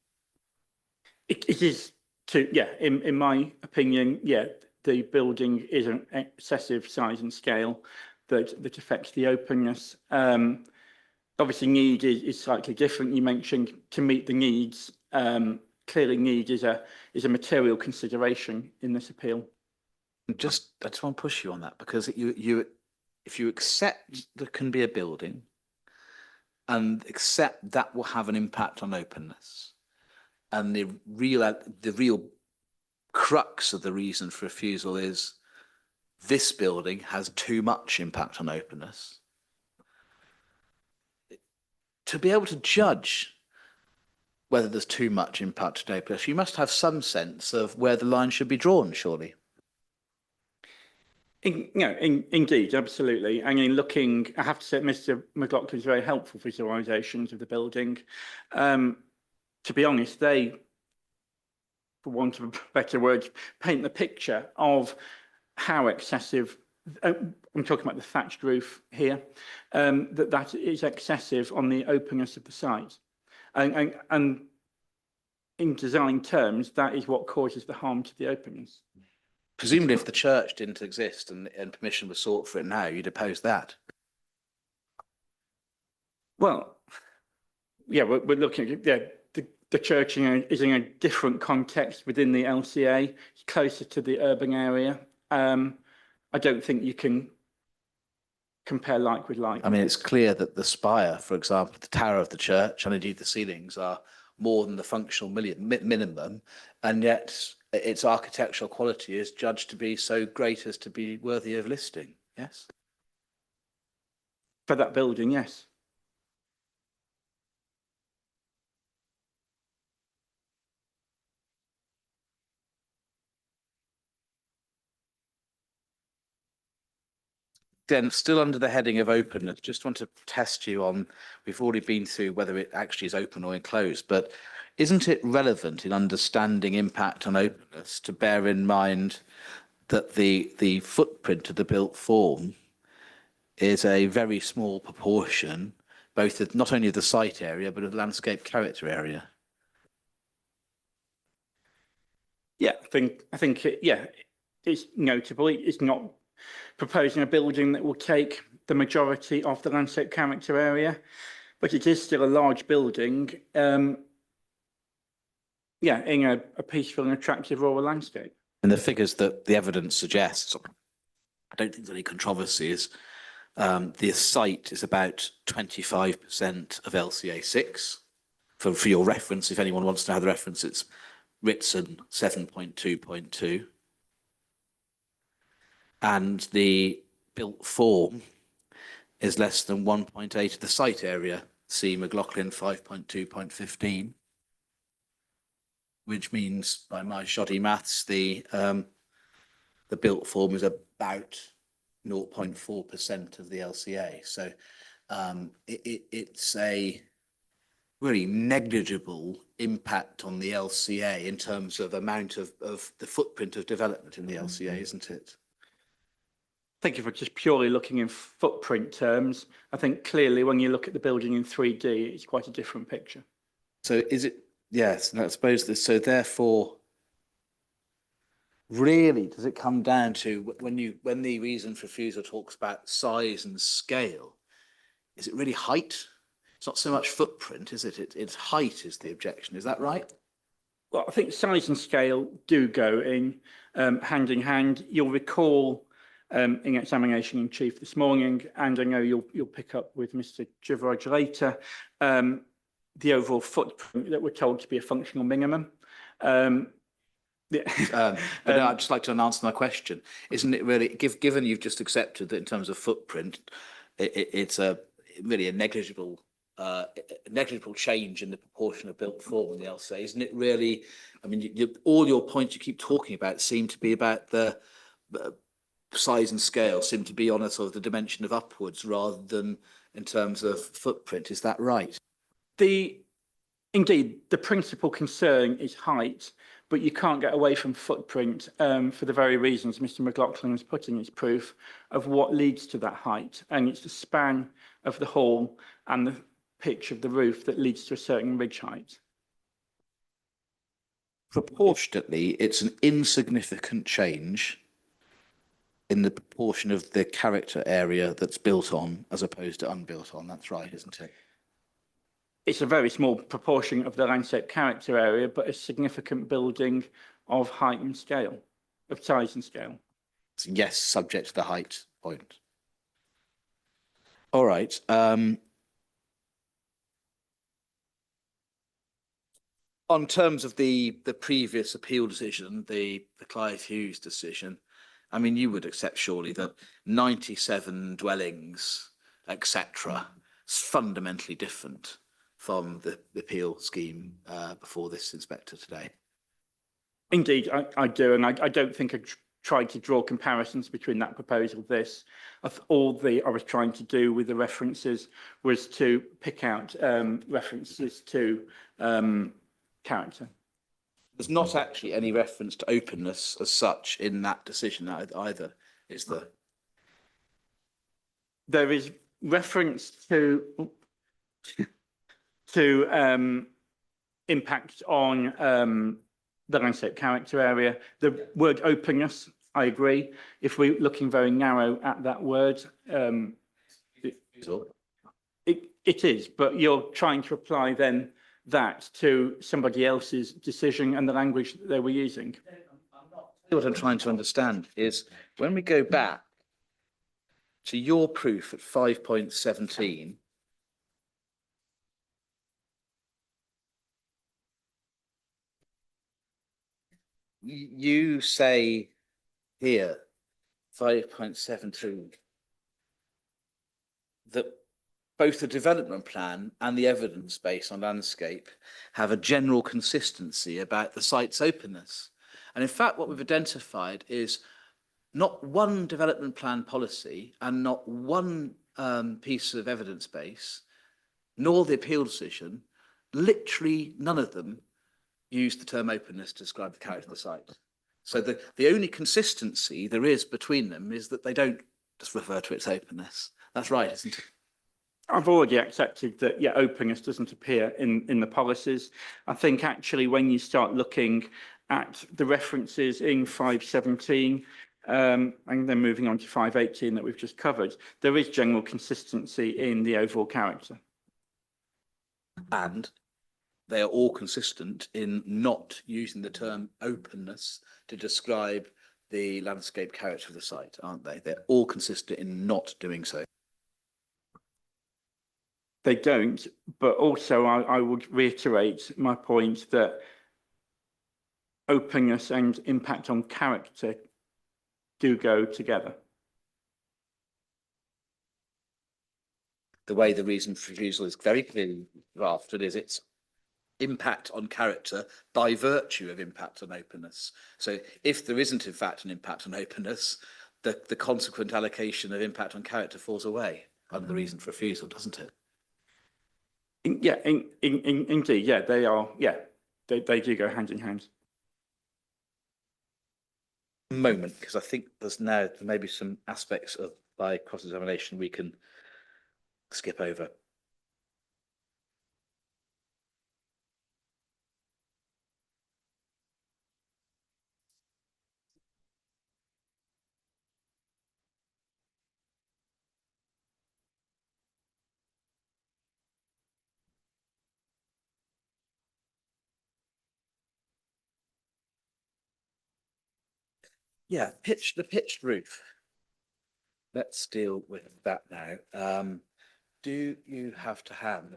It is too, yeah, in my opinion, yeah, the building is an excessive size and scale that affects the openness. Obviously, need is slightly different. You mentioned to meet the needs. Clearly, need is a material consideration in this appeal. I just want to push you on that because if you accept there can be a building and accept that will have an impact on openness, and the real crux of the reason for refusal is this building has too much impact on openness. To be able to judge whether there's too much impact on openness, you must have some sense of where the line should be drawn, surely. Indeed, absolutely. And in looking, I have to say, Mr. McLaughlin's very helpful visualisations of the building. To be honest, they, for want of better words, paint the picture of how excessive. I'm talking about the thatched roof here. That is excessive on the openness of the site, and in design terms, that is what causes the harm to the openness. Presumably, if the church didn't exist and permission was sought for it now, you'd oppose that. Well, yeah, we're looking at the church is in a different context within the LCA. It's closer to the urban area. I don't think you can compare like with like. I mean, it's clear that the spire, for example, the tower of the church, and indeed the ceilings are more than the functional minimum, and yet its architectural quality is judged to be so great as to be worthy of listing. Yes? For that building, yes. Then, still under the heading of openness, just want to test you on, we've already been through whether it actually is open or enclosed, but isn't it relevant in understanding impact on openness to bear in mind that the footprint of the built form is a very small proportion, both of not only of the site area, but of the landscape character area? Yeah, I think it's notable. It's not proposing a building that will take the majority of the landscape character area, but it is still a large building. In a peaceful and attractive rural landscape. And the figures that the evidence suggests, I don't think there's any controversy, is the site is about 25% of LCA 6. For your reference, if anyone wants to have the reference, it's Ritson 7.2.2. And the built form is less than 1.8 of the site area. See McLaughlin 5.2.15, which means by my shoddy maths, the built form is about 0.4% of the LCA. So it's a really negligible impact on the LCA in terms of amount of the footprint of development in the LCA, isn't it? Thank you for just purely looking in footprint terms. I think clearly when you look at the building in 3D, it's quite a different picture. So is it, yes, and I suppose this, so therefore, really, does it come down to when the reason for refusal talks about size and scale, is it really height? It's not so much footprint, is it? It's height is the objection. Is that right? Well, I think size and scale do go in hand. You'll recall in examination in chief this morning, and I know you'll pick up with Mr. Givraj later, the overall footprint that we're told to be a functional minimum. But no, I'd just like to answer my question. Isn't it really, given you've just accepted that in terms of footprint, it's really a negligible change in the proportion of built form in the LSA, isn't it really? I mean, all your points you keep talking about seem to be about the size and scale, seem to be on a sort of the dimension of upwards rather than in terms of footprint. Is that right? Indeed, the principal concern is height, but you can't get away from footprint for the very reasons Mr. McLaughlin has put in his proof of what leads to that height. And it's the span of the hall and the pitch of the roof that leads to a certain ridge height. Proportionately, it's an insignificant change in the proportion of the character area that's built on as opposed to unbuilt on. That's right, isn't it? It's a very small proportion of the landscape character area, but a significant building of height and scale, of size and scale. So yes, subject to the height point. All right. On terms of the previous appeal decision, the Clive Hughes decision, I mean, you would accept surely that 97 dwellings, etc., is fundamentally different from the appeal scheme before this inspector today. Indeed, I do, and I don't think I tried to draw comparisons between that proposal, this. All I was trying to do with the references was to pick out references to character. There's not actually any reference to openness as such in that decision either, is there? There is reference to impact on the landscape character area. The word openness, I agree. If we're looking very narrow at that word, it is, but you're trying to apply then that to somebody else's decision and the language that they were using. What I'm trying to understand is when we go back to your proof at 5.17, you say here, 5.72, that both the development plan and the evidence base on landscape have a general consistency about the site's openness. And in fact, what we've identified is not one development plan policy and not one piece of evidence base, nor the appeal decision, literally none of them use the term openness to describe the character of the site. So the only consistency there is between them is that they don't just refer to its openness. That's right, isn't it? I've already accepted that, yeah, openness doesn't appear in the policies. I think actually when you start looking at the references in 517 and then moving on to 518 that we've just covered, there is general consistency in the overall character. And they are all consistent in not using the term openness to describe the landscape character of the site, aren't they? They're all consistent in not doing so. They don't, but also I would reiterate my point that openness and impact on character do go together. The way the reason for refusal is very clearly drafted is its impact on character by virtue of impact on openness. So if there isn't in fact an impact on openness, the consequent allocation of impact on character falls away under the reason for refusal, doesn't it? Yeah, indeed, yeah, they are, yeah, they do go hand in hand. Moment, because I think there may be some aspects of by cross-examination we can skip over. Yeah, the pitched roof. Let's deal with that now. Do you have to hand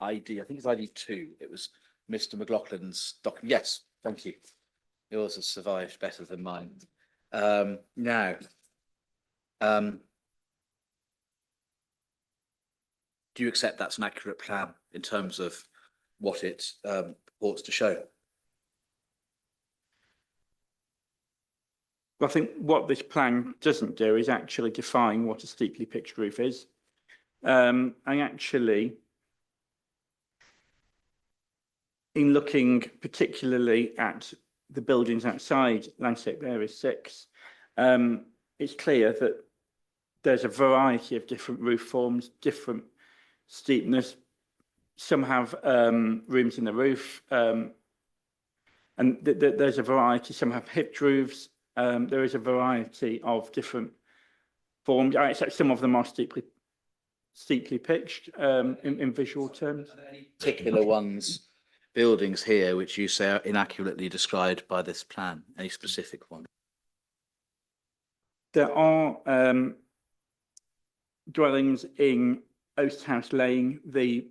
ID? I think it's ID 2. It was Mr. McLaughlin's document. Yes, thank you. Yours has survived better than mine. Now, do you accept that's an accurate plan in terms of what it purports to show? I think what this plan doesn't do is actually define what a steeply pitched roof is. And actually, in looking particularly at the buildings outside Landscape Area 6, it's clear that there's a variety of different roof forms, different steepness. Some have rooms in the roof, and there's a variety. Some have hipped roofs. There is a variety of different forms. I accept some of them are steeply pitched in visual terms. Are there any particular ones, buildings here, which you say are inaccurately described by this plan? Any specific one? There are dwellings in Oast House Lane, the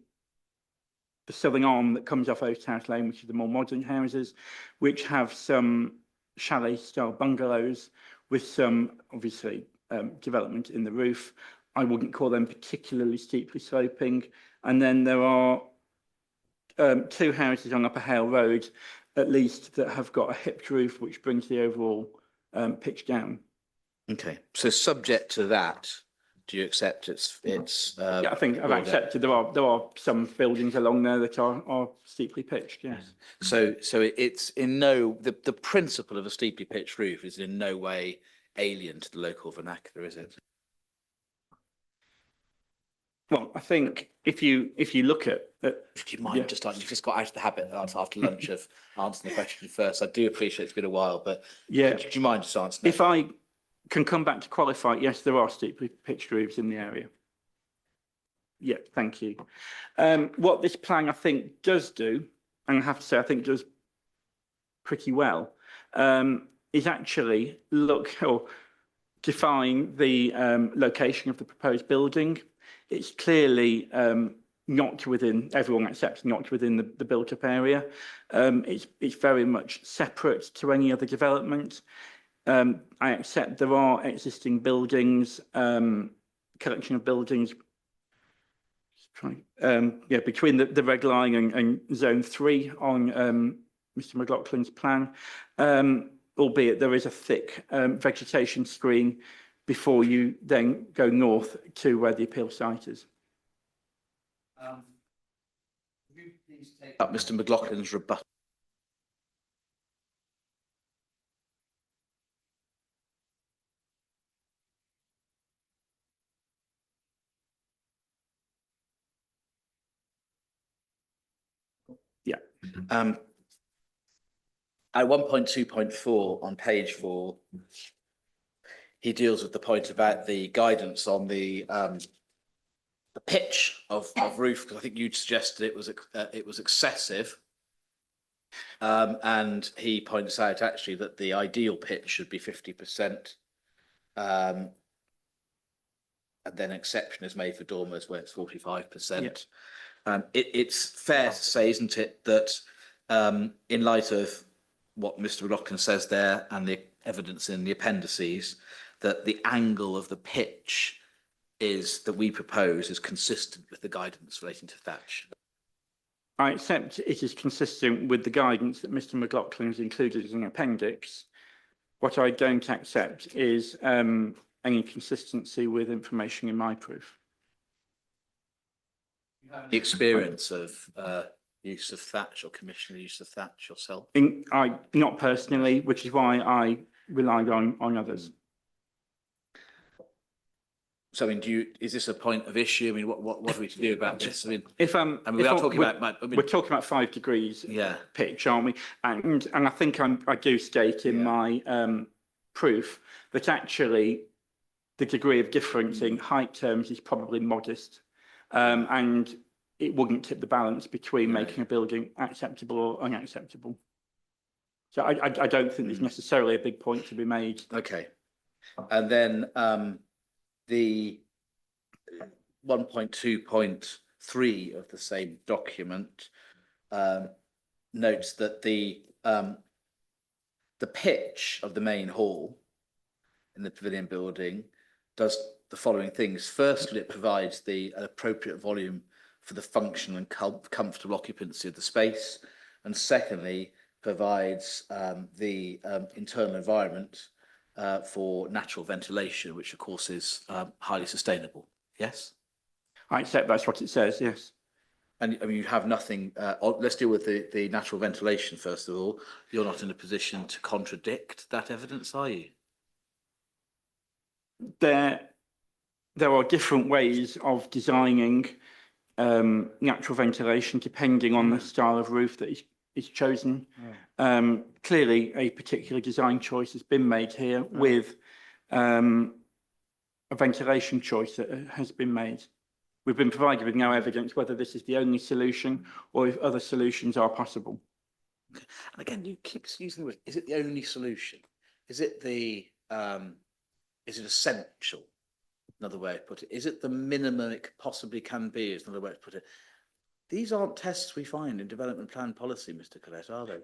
southern arm that comes off Oast House Lane, which is the more modern houses, which have some chalet-style bungalows with some, obviously, development in the roof. I wouldn't call them particularly steeply sloping. And then there are 2 houses on Upper Hale Road, at least, that have got a hipped roof, which brings the overall pitch down. Okay, so subject to that, do you accept it's Yeah, I think I've accepted there are some buildings along there that are steeply pitched, yes. So it's in no, the principle of a steeply pitched roof is in no way alien to the local vernacular, is it? Well, I think if you look at Do you mind yeah. you've just got out of the habit after lunch of answering the question first. I do appreciate it's been a while, but yeah, do you mind just answering? if I can come back to qualify, yes, there are steeply pitched roofs in the area. Yeah, thank you. What this plan, I think, does do, and I have to say, I think does pretty well, is actually look or define the location of the proposed building. It's clearly not within, everyone accepts, not within the built-up area. It's very much separate to any other development. I accept there are existing buildings, collection of buildings, between the red line and zone 3 on Mr. McLaughlin's plan, albeit there is a thick vegetation screen before you then go north to where the appeal site is. Would you please take up Mr. McLaughlin's rebuttal? Yeah. At 1.2.4 on page 4, he deals with the point about the guidance on the pitch of roof, because I think you'd suggested it was excessive, and he points out actually that the ideal pitch should be 50%, and then exception is made for dormers where it's 45%. It's fair to say, isn't it, that in light of what Mr. McLaughlin says there and the evidence in the appendices, that the angle of the pitch that we propose is consistent with the guidance relating to thatch? I accept it is consistent with the guidance that Mr. McLaughlin has included as an appendix. What I don't accept is any consistency with information in my proof. The experience of use of thatch or commission use of thatch yourself? Not personally, which is why I relied on others. So, I mean, is this a point of issue? I mean, what are we to do about this? I mean, we're talking about 5 degrees pitch, aren't we? And I think I do state in my proof that actually the degree of difference in height terms is probably modest, and it wouldn't tip the balance between making a building acceptable or unacceptable. So I don't think there's necessarily a big point to be made. Okay. And then the 1.2.3 of the same document notes that the pitch of the main hall in the pavilion building does the following things. Firstly, it provides the appropriate volume for the function and comfortable occupancy of the space. And secondly, provides the internal environment for natural ventilation, which of course is highly sustainable. Yes? I accept that's what it says, yes. And I mean, you have nothing, let's deal with the natural ventilation first of all. You're not in a position to contradict that evidence, are you? There are different ways of designing natural ventilation depending on the style of roof that is chosen. Clearly, a particular design choice has been made here with a ventilation choice that has been made. We've been provided with no evidence whether this is the only solution or if other solutions are possible. And again, you keep using the word, is it the only solution? Is it the, is it essential? Another way to put it. Is it the minimum it possibly can be, is another way to put it. These aren't tests we find in development plan policy, Mr. Collette, are they?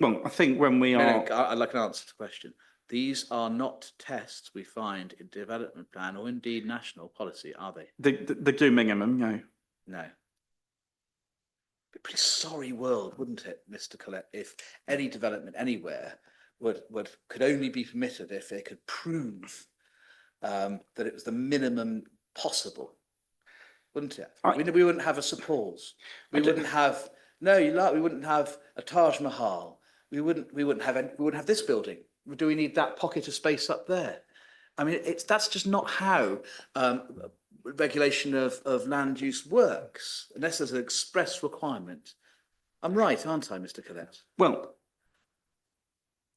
Well, I think when we are... No, I'd like an answer to the question. These are not tests we find in development plan or indeed national policy, are they? The do minimum, no. No. It'd be a pretty sorry world, wouldn't it, Mr. Collette, if any development anywhere could only be permitted if they could prove that it was the minimum possible, wouldn't it? We wouldn't have a suppose. We wouldn't have we wouldn't have a Taj Mahal. We wouldn't have this building. Do we need that pocket of space up there? I mean, that's just not how regulation of land use works, unless there's an express requirement. I'm right, aren't I, Mr. Collette? Well,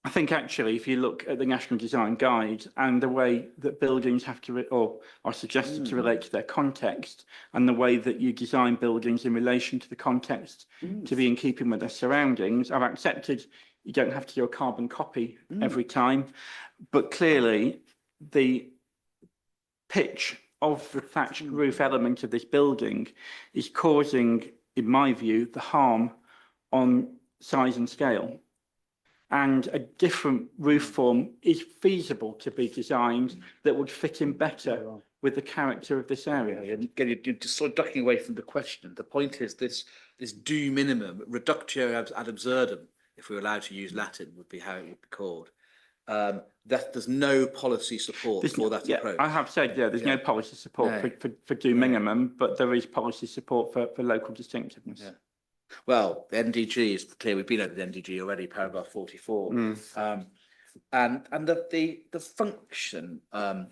I think actually, if you look at the National Design Guide and the way that buildings have to, or are suggested to relate to their context, and the way that you design buildings in relation to the context to be in keeping with their surroundings, I've accepted you don't have to do a carbon copy every time, but clearly the pitch of the thatched roof element of this building is causing, in my view, the harm on size and scale. And a different roof form is feasible to be designed that would fit in better with the character of this area. You're just sort of ducking away from the question. The point is this do minimum, reductio ad absurdum, if we were allowed to use Latin, would be how it would be called. That there's no policy support for that approach. I have said, there's no policy support for do minimum, but there is policy support for local distinctiveness. Yeah. Well, the NDG is clear. We've been over the NDG already, paragraph 44. And the function and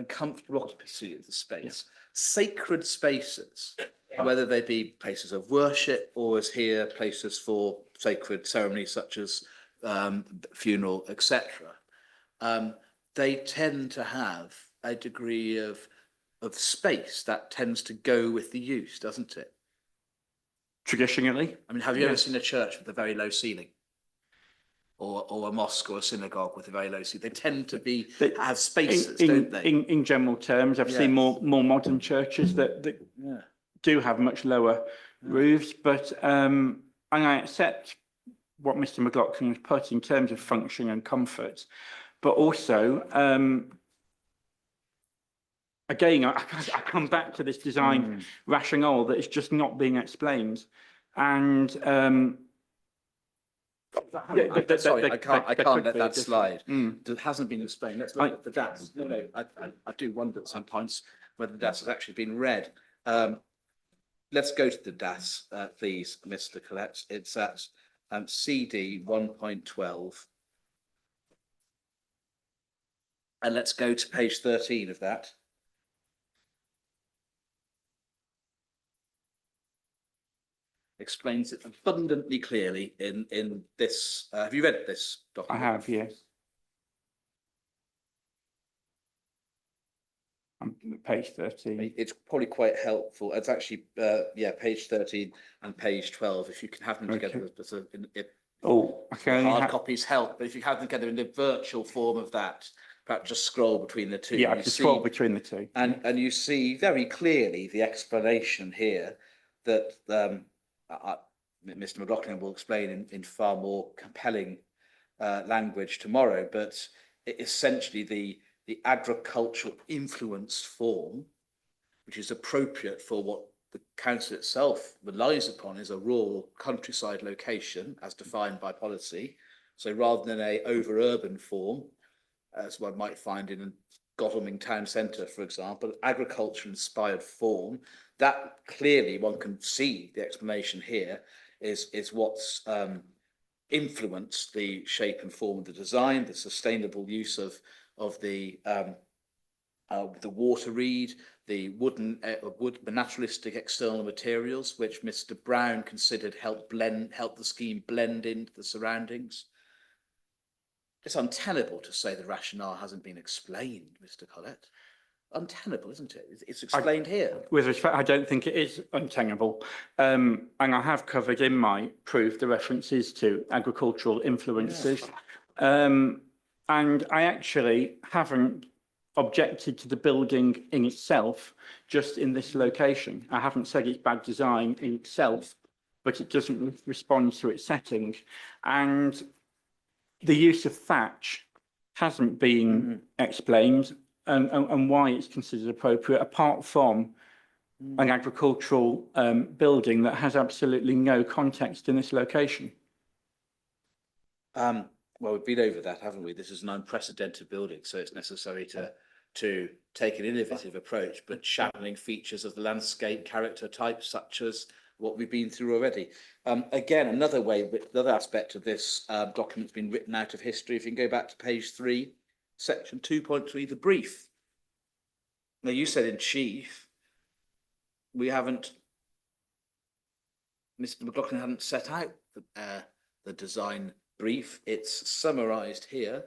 comfortable occupancy of the space, sacred spaces, whether they be places of worship or, as here, places for sacred ceremonies such as funeral, etc. They tend to have a degree of space that tends to go with the use, doesn't it? Traditionally. I mean, have you ever seen a church with a very low ceiling? Or a mosque or a synagogue with a very low ceiling? They tend to have spaces, don't they? In general terms, I've seen more modern churches that do have much lower roofs, but and I accept what Mr. McLaughlin has put in terms of function and comfort, but also again, I come back to this design rationale that is just not being explained, and sorry, I can't let that slide. It hasn't been explained. Let's look at the DAS. No, I do wonder sometimes whether the DAS has actually been read. Let's go to the DAS, please, Mr. Collette. It's at CD 1.12. And let's go to page 13 of that. Explains it abundantly clearly in this. Have you read this document? I have, yes. Page 13. It's probably quite helpful. It's actually, yeah, page 13 and page 12. If you can have them together, Oh, okay. hard copies help, but if you have them together in the virtual form of that, perhaps just scroll between the two. Yeah, I you can see, scroll between the two. and you see very clearly the explanation here that Mr. McLaughlin will explain in far more compelling language tomorrow, but essentially the agricultural influence form, which is appropriate for what the council itself relies upon, is a rural countryside location as defined by policy. So rather than a over urban form, as one might find in a Godalming town centre, for example, agriculture inspired form, that clearly one can see the explanation here is what's influenced the shape and form of the design, the sustainable use of the water reed, the the naturalistic external materials, which Mr. Brown considered help the scheme blend into the surroundings. It's untenable to say the rationale hasn't been explained, Mr. Collett. Untenable, isn't it? It's explained here. With respect, I don't think it is untenable. And I have covered in my proof the references to agricultural influences. And I actually haven't objected to the building in itself, just in this location. I haven't said it's bad design in itself, but it doesn't respond to its setting. And the use of thatch hasn't been explained, and why it's considered appropriate, apart from an agricultural building that has absolutely no context in this location. Well, we've been over that, haven't we? This is an unprecedented building, so it's necessary to take an innovative approach, but channeling features of the landscape character types, such as what we've been through already. Again, another aspect of this document's been written out of history. If you can go back to page 3, section 2.3, the brief. Now, you said in chief, Mr. McLaughlin hadn't set out the design brief. It's summarised here.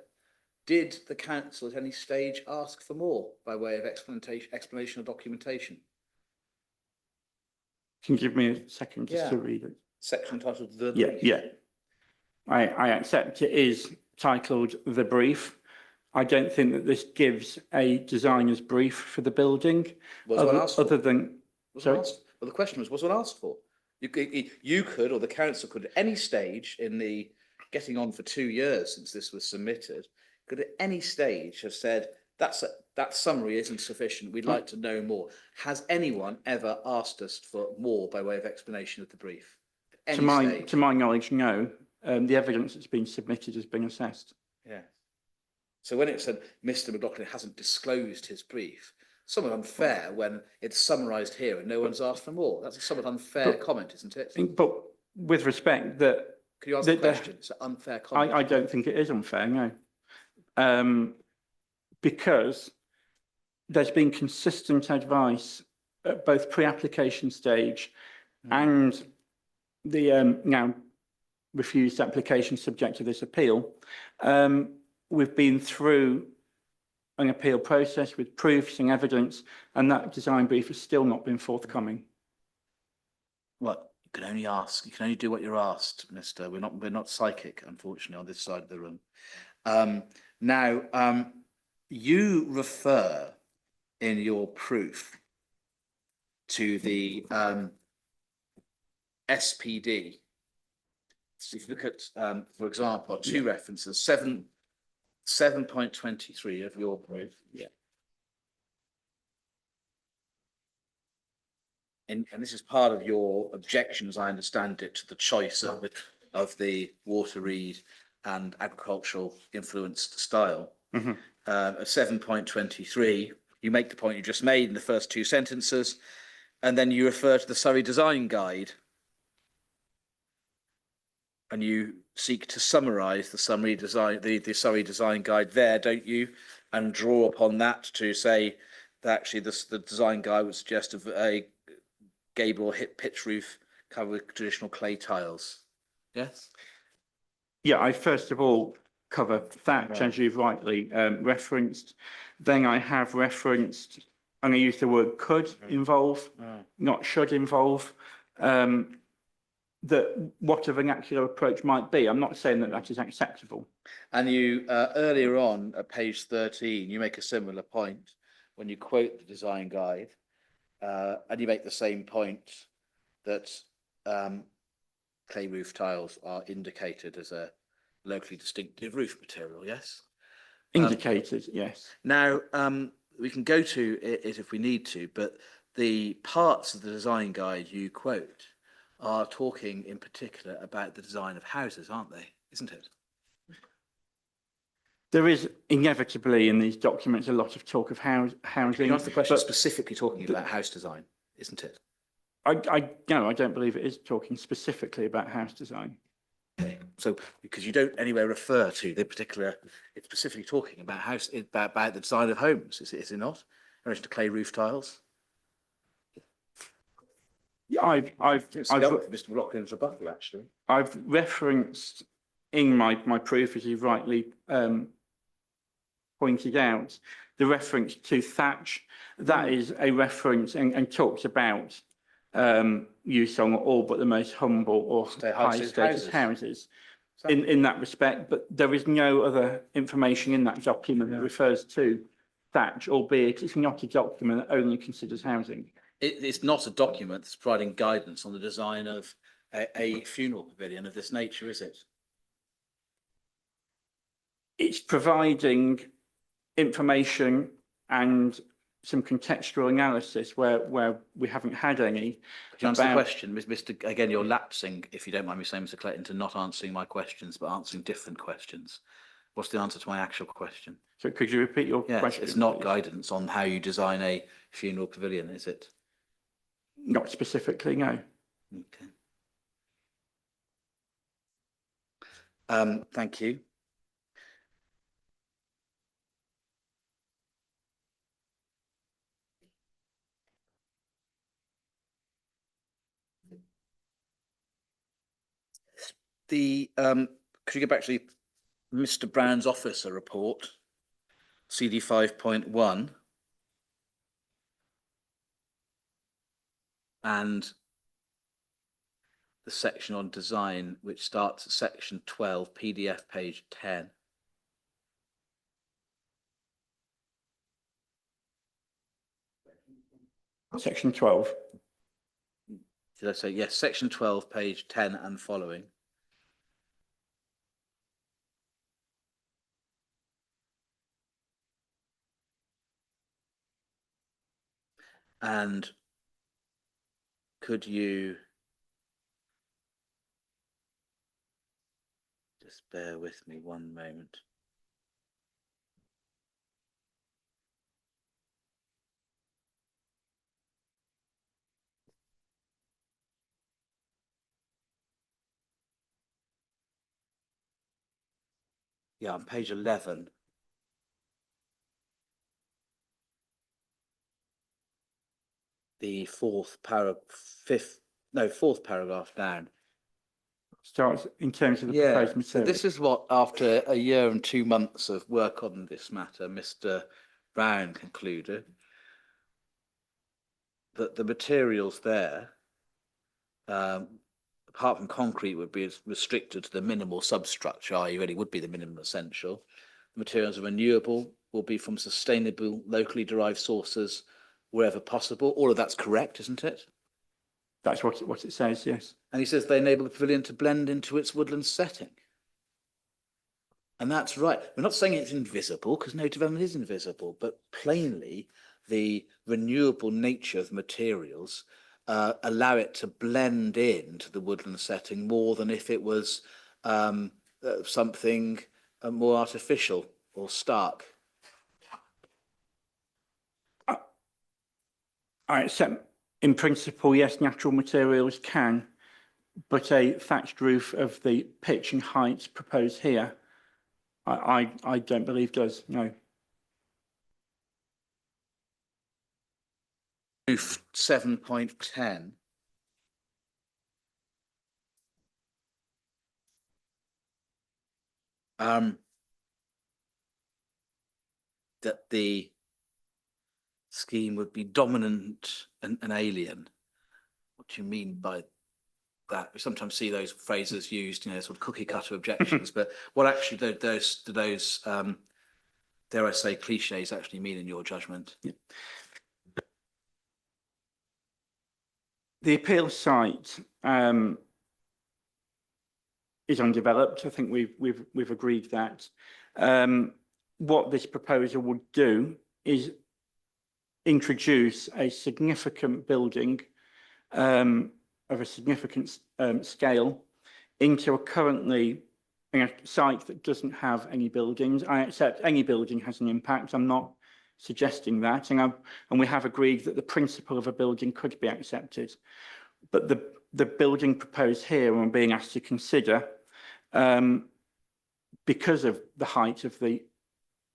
Did the council at any stage ask for more by way of explanation or documentation? Can you give me a second just to read it? Section titled The Yeah, Brief. yeah. I accept it is titled The Brief. I don't think that this gives a designer's brief for the building. Other than, sorry? Well, the question was one asked for? You could, or the council could, at any stage in the getting on for 2 years since this was submitted, could at any stage have said, that summary isn't sufficient, we'd like to know more. Has anyone ever asked us for more by way of explanation of the brief? To my knowledge, no. The evidence that's been submitted has been assessed. Yeah. So when it said Mr. McLaughlin hasn't disclosed his brief, somewhat unfair when it's summarised here and no one's asked for more. That's a somewhat unfair comment, isn't it? But with respect, that could you ask the question? It's an unfair comment. I don't think it is unfair, no. Because there's been consistent advice at both pre-application stage and the now refused application subject to this appeal. We've been through an appeal process with proofs and evidence, and that design brief has still not been forthcoming. Well, you can only ask. You can only do what you're asked, Mister. We're not psychic, unfortunately, on this side of the room. Now, you refer in your proof to the SPD. So if you look at, for example, two references, 7.23 of your proof. Yeah. And this is part of your objection, as I understand it, to the choice of the water reed and agricultural influenced style. At 7.23, you make the point you just made in the first two sentences, and then you refer to the Surrey Design Guide, and you seek to summarise the Surrey Design Guide there, don't you? And draw upon that to say that actually the design guide would suggest a gable or pitch roof covered with traditional clay tiles. Yes? Yeah, I first of all cover thatch, as you've rightly referenced. Then I have referenced and I use the word could involve, not should involve, that what a vernacular approach might be. I'm not saying that that is acceptable. And you, earlier on at page 13, you make a similar point when you quote the design guide, and you make the same point that clay roof tiles are indicated as a locally distinctive roof material, yes? Indicated, yes. Now, we can go to it if we need to, but the parts of the design guide you quote are talking in particular about the design of houses, aren't they? Isn't it? There is inevitably in these documents a lot of talk of housing. You asked the question but specifically talking about house design, isn't it? No, I don't believe it is talking specifically about house design. Okay. So, because you don't anywhere refer to the particular, it's specifically talking about about the design of homes, is it not? In relation to clay roof tiles? Yeah, I've Mr. McLaughlin's rebuttal, actually. I've referenced in my proof, as you've rightly pointed out, the reference to thatch. That is a reference and talks about use on all but the most humble or high status houses in that respect. But there is no other information in that document that refers to thatch, albeit it's not a document that only considers housing. It's not a document that's providing guidance on the design of a funeral pavilion of this nature, is it? It's providing information and some contextual analysis where we haven't had any. Do you answer the question, Mr. Again, you're lapsing, if you don't mind me saying, Mr. Clayton, to not answering my questions, but answering different questions. What's the answer to my actual question? So could you repeat your question? It's not please? guidance on how you design a funeral pavilion, is it? Not specifically, no. Okay. Thank you. Could you go back to Mr. Brown's officer report, CD 5.1, and the section on design, which starts at section 12, PDF page 10. Section 12. Did I say yes? Section 12, page 10 and following. And could you just bear with me one moment? Yeah, on page 11. The fourth paragraph down. Starts in terms of the proposed material. So this is what, after a year and 2 months of work on this matter, Mr. Brown concluded that the materials there, apart from concrete, would be restricted to the minimal substructure, i.e. really would be the minimum essential. The materials are renewable, will be from sustainable, locally derived sources wherever possible. All of that's correct, isn't it? That's what it says, yes. And he says they enable the pavilion to blend into its woodland setting. And that's right. We're not saying it's invisible, because no development is invisible, but plainly the renewable nature of materials allow it to blend into the woodland setting more than if it was something more artificial or stark. I accept, in principle, yes, natural materials can, but a thatched roof of the pitch and heights proposed here, I don't believe does, no. Roof 7.10. That the scheme would be dominant and alien. What do you mean by that? We sometimes see those phrases used, sort of cookie cutter objections, but what actually do those dare I say, cliches actually mean in your judgment? Yeah. The appeal site is undeveloped. I think we've agreed that. What this proposal would do is introduce a significant building of a significant scale into a site that doesn't have any buildings. I accept any building has an impact. I'm not suggesting that, and we have agreed that the principle of a building could be accepted, but the building proposed here and being asked to consider, because of the height of the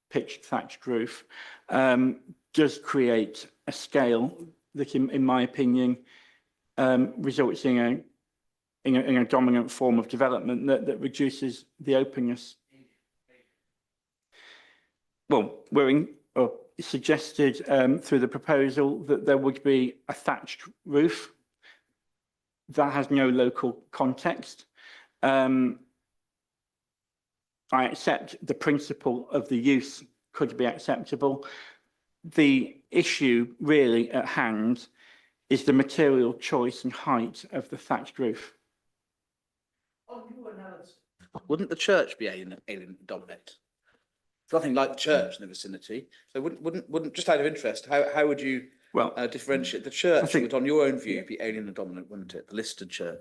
pitched thatched roof, does create a scale that, in my opinion, results in a dominant form of development that reduces the openness. Well, suggested through the proposal that there would be a thatched roof. That has no local context. I accept the principle of the use could be acceptable. The issue really at hand is the material choice and height of the thatched roof. Wouldn't the church be alien dominant? There's nothing like the church in the vicinity. So wouldn't just out of interest, how would you differentiate the church? Would, on your own view, be alien and dominant, wouldn't it? The listed church.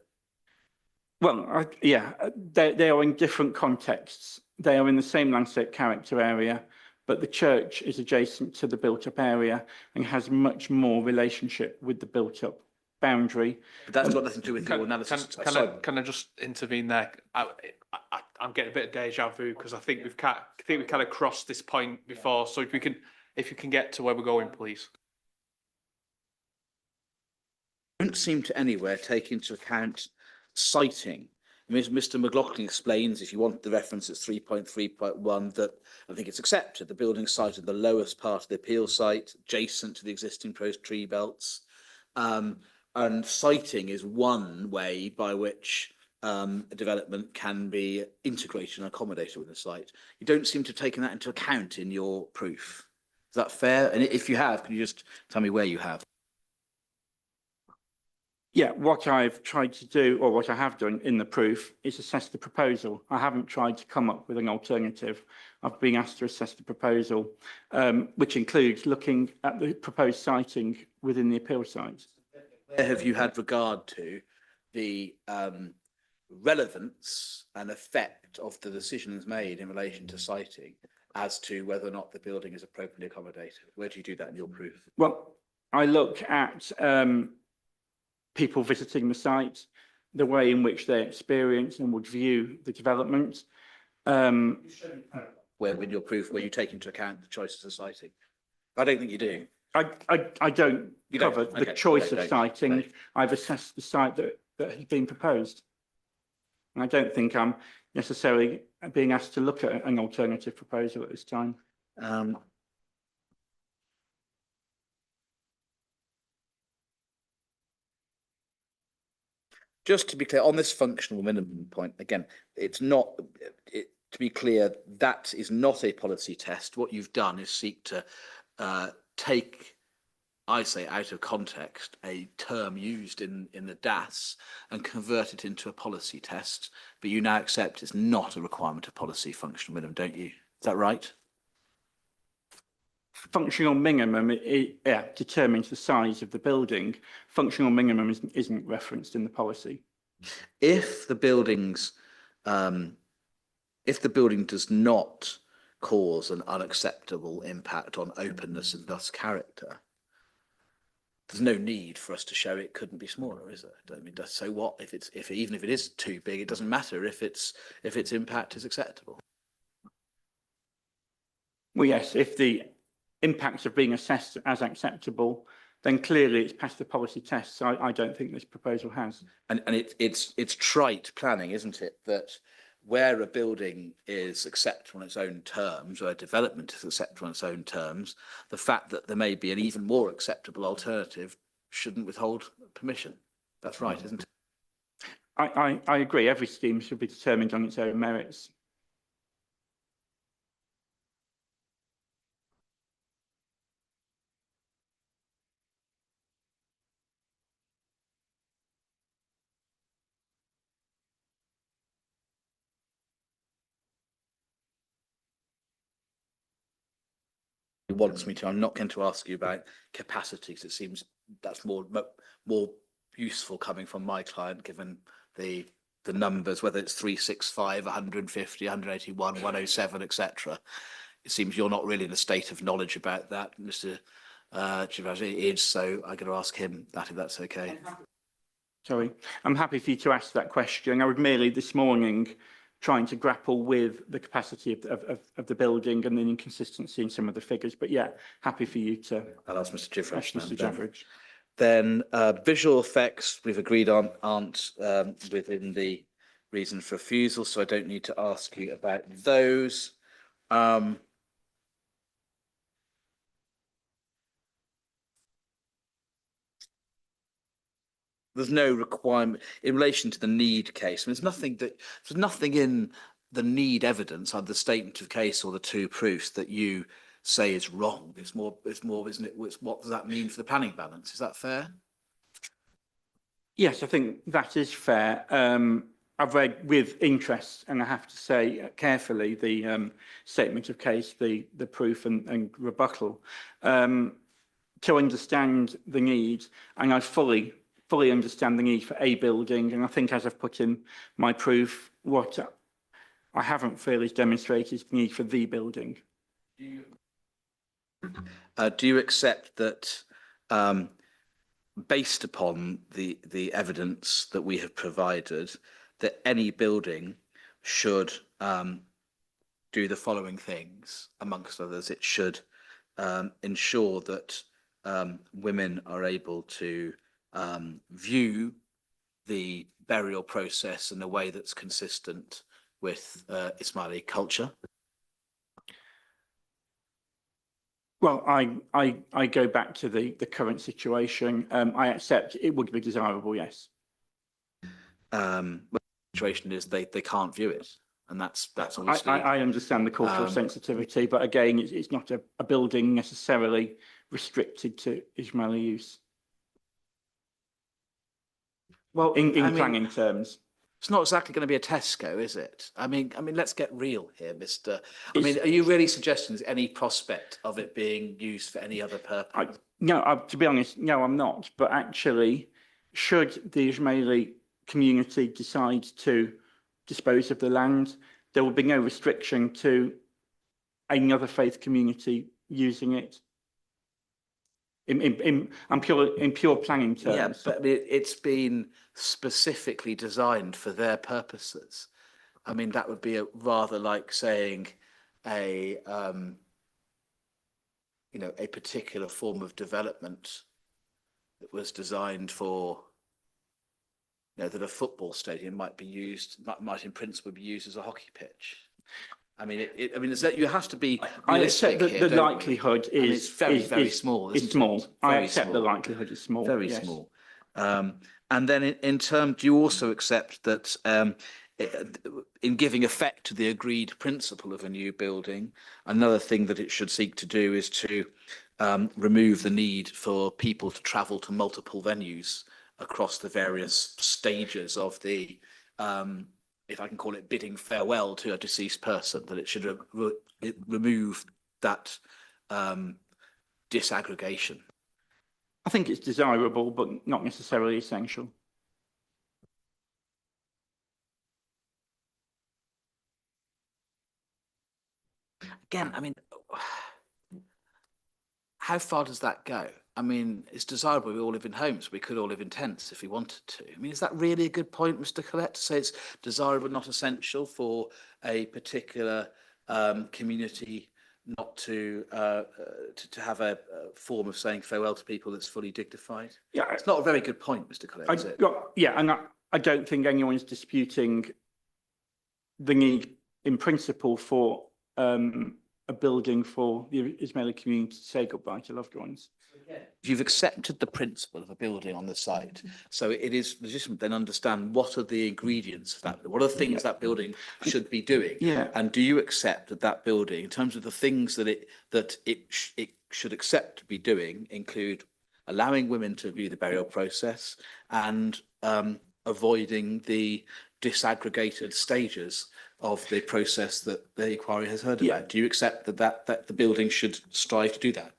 Well, yeah, they are in different contexts. They are in the same landscape character area, but the church is adjacent to the built-up area and has much more relationship with the built-up boundary. But that's got nothing to do with your analysis. Can I just intervene there? I'm getting a bit of deja vu because I think we've kind of crossed this point before. So if you can get to where we're going, please. Don't seem to anywhere take into account citing. I mean, as Mr. McLaughlin explains, if you want the reference, it's 3.3.1, that I think it's accepted. The building site at the lowest part of the appeal site, adjacent to the existing proposed tree belts. And citing is one way by which a development can be integrated and accommodated with the site. You don't seem to have taken that into account in your proof. Is that fair? And if you have, can you just tell me where you have? Yeah, what I've tried to do, or what I have done in the proof, is assess the proposal. I haven't tried to come up with an alternative. I've been asked to assess the proposal, which includes looking at the proposed siting within the appeal site. Where have you had regard to the relevance and effect of the decisions made in relation to citing as to whether or not the building is appropriately accommodated? Where do you do that in your proof? Well, I look at people visiting the site, the way in which they experience and would view the development. Where in your proof, where you take into account the choices of citing? I don't think you do. I don't cover the choice of citing. I've assessed the site that has been proposed. And I don't think I'm necessarily being asked to look at an alternative proposal at this time. Just to be clear, on this functional minimum point, again, it's not, to be clear, that is not a policy test. What you've done is seek to take, I say, out of context, a term used in the DAS and convert it into a policy test. But you now accept it's not a requirement of policy functional minimum, don't you? Is that right? Functional minimum determines the size of the building. Functional minimum isn't referenced in the policy. If the building does not cause an unacceptable impact on openness and thus character, there's no need for us to show it couldn't be smaller, is there? I mean, so what if even if it is too big, it doesn't matter if its impact is acceptable. Well, yes, if the impacts are being assessed as acceptable, then clearly it's passed the policy test. So I don't think this proposal has. And it's trite planning, isn't it? That where a building is acceptable on its own terms, or a development is acceptable on its own terms, the fact that there may be an even more acceptable alternative shouldn't withhold permission. That's right, isn't it? I agree. Every scheme should be determined on its own merits. He wants me to. I'm not going to ask you about capacity because it seems that's more useful coming from my client, given the numbers, whether it's 365, 150, 181, 107, etc. It seems you're not really in a state of knowledge about that, Mr. Gervasi is, so I'm going to ask him that, if that's okay. Sorry, I'm happy for you to ask that question. I was merely this morning trying to grapple with the capacity of the building and the inconsistency in some of the figures. But yeah, happy for you to I'll ask Mr. Gifford. ask Mr. Jaffridge. Then visual effects we've agreed on aren't within the reason for refusal, so I don't need to ask you about those. There's no requirement in relation to the need case. I mean, there's nothing in the need evidence, either the statement of case or the two proofs, that you say is wrong. It's more, isn't it? What does that mean for the planning balance? Is that fair? Yes, I think that is fair. I've read with interest, and I have to say carefully, the statement of case, the proof and rebuttal, to understand the need, and I fully understand the need for a building. And I think, as I've put in my proof, what I haven't fairly demonstrated is the need for the building. Do you accept that, based upon the evidence that we have provided, that any building should do the following things, amongst others? It should ensure that women are able to view the burial process in a way that's consistent with Ismaili culture. Well, I go back to the current situation. I accept it would be desirable, yes. The situation is they can't view it, and that's obviously. I understand the cultural sensitivity, but again, it's not a building necessarily restricted to Ismaili use. Well, in planning terms. It's not exactly going to be a Tesco, is it? I mean, let's get real here, Mr. I mean, are you really suggesting there's any prospect of it being used for any other purpose? No, to be honest, no, I'm not. But actually, should the Ismaili community decide to dispose of the land, there will be no restriction to any other faith community using it. In pure planning terms. Yeah, but I mean, it's been specifically designed for their purposes. I mean, that would be rather like saying a particular form of development that was designed for, that a football stadium might in principle be used as a hockey pitch. I mean, you have to be realistic. I accept the likelihood is very small. It's small. I accept the likelihood is small. Very small. And then in terms, do you also accept that in giving effect to the agreed principle of a new building, another thing that it should seek to do is to remove the need for people to travel to multiple venues across the various stages of the if I can call it bidding farewell to a deceased person, that it should remove that disaggregation? I think it's desirable, but not necessarily essential. Again, I mean, how far does that go? I mean, it's desirable we all live in homes. We could all live in tents if we wanted to. I mean, is that really a good point, Mr. Collette, to say it's desirable, not essential for a particular community not to have a form of saying farewell to people that's fully dignified? Yeah, it's not a very good point, Mr. Collette, is it? Yeah, and I don't think anyone's disputing the need in principle for a building for the Ismaili community to say goodbye to loved ones. You've accepted the principle of a building on the site, so it is legitimate then understand what are the ingredients of that, what are the things that building should be doing, Yeah. and do you accept that that building, in terms of the things that it should accept to be doing, include allowing women to view the burial process and avoiding the disaggregated stages of the process that the inquiry has heard about? Do you accept that the building should strive to do that?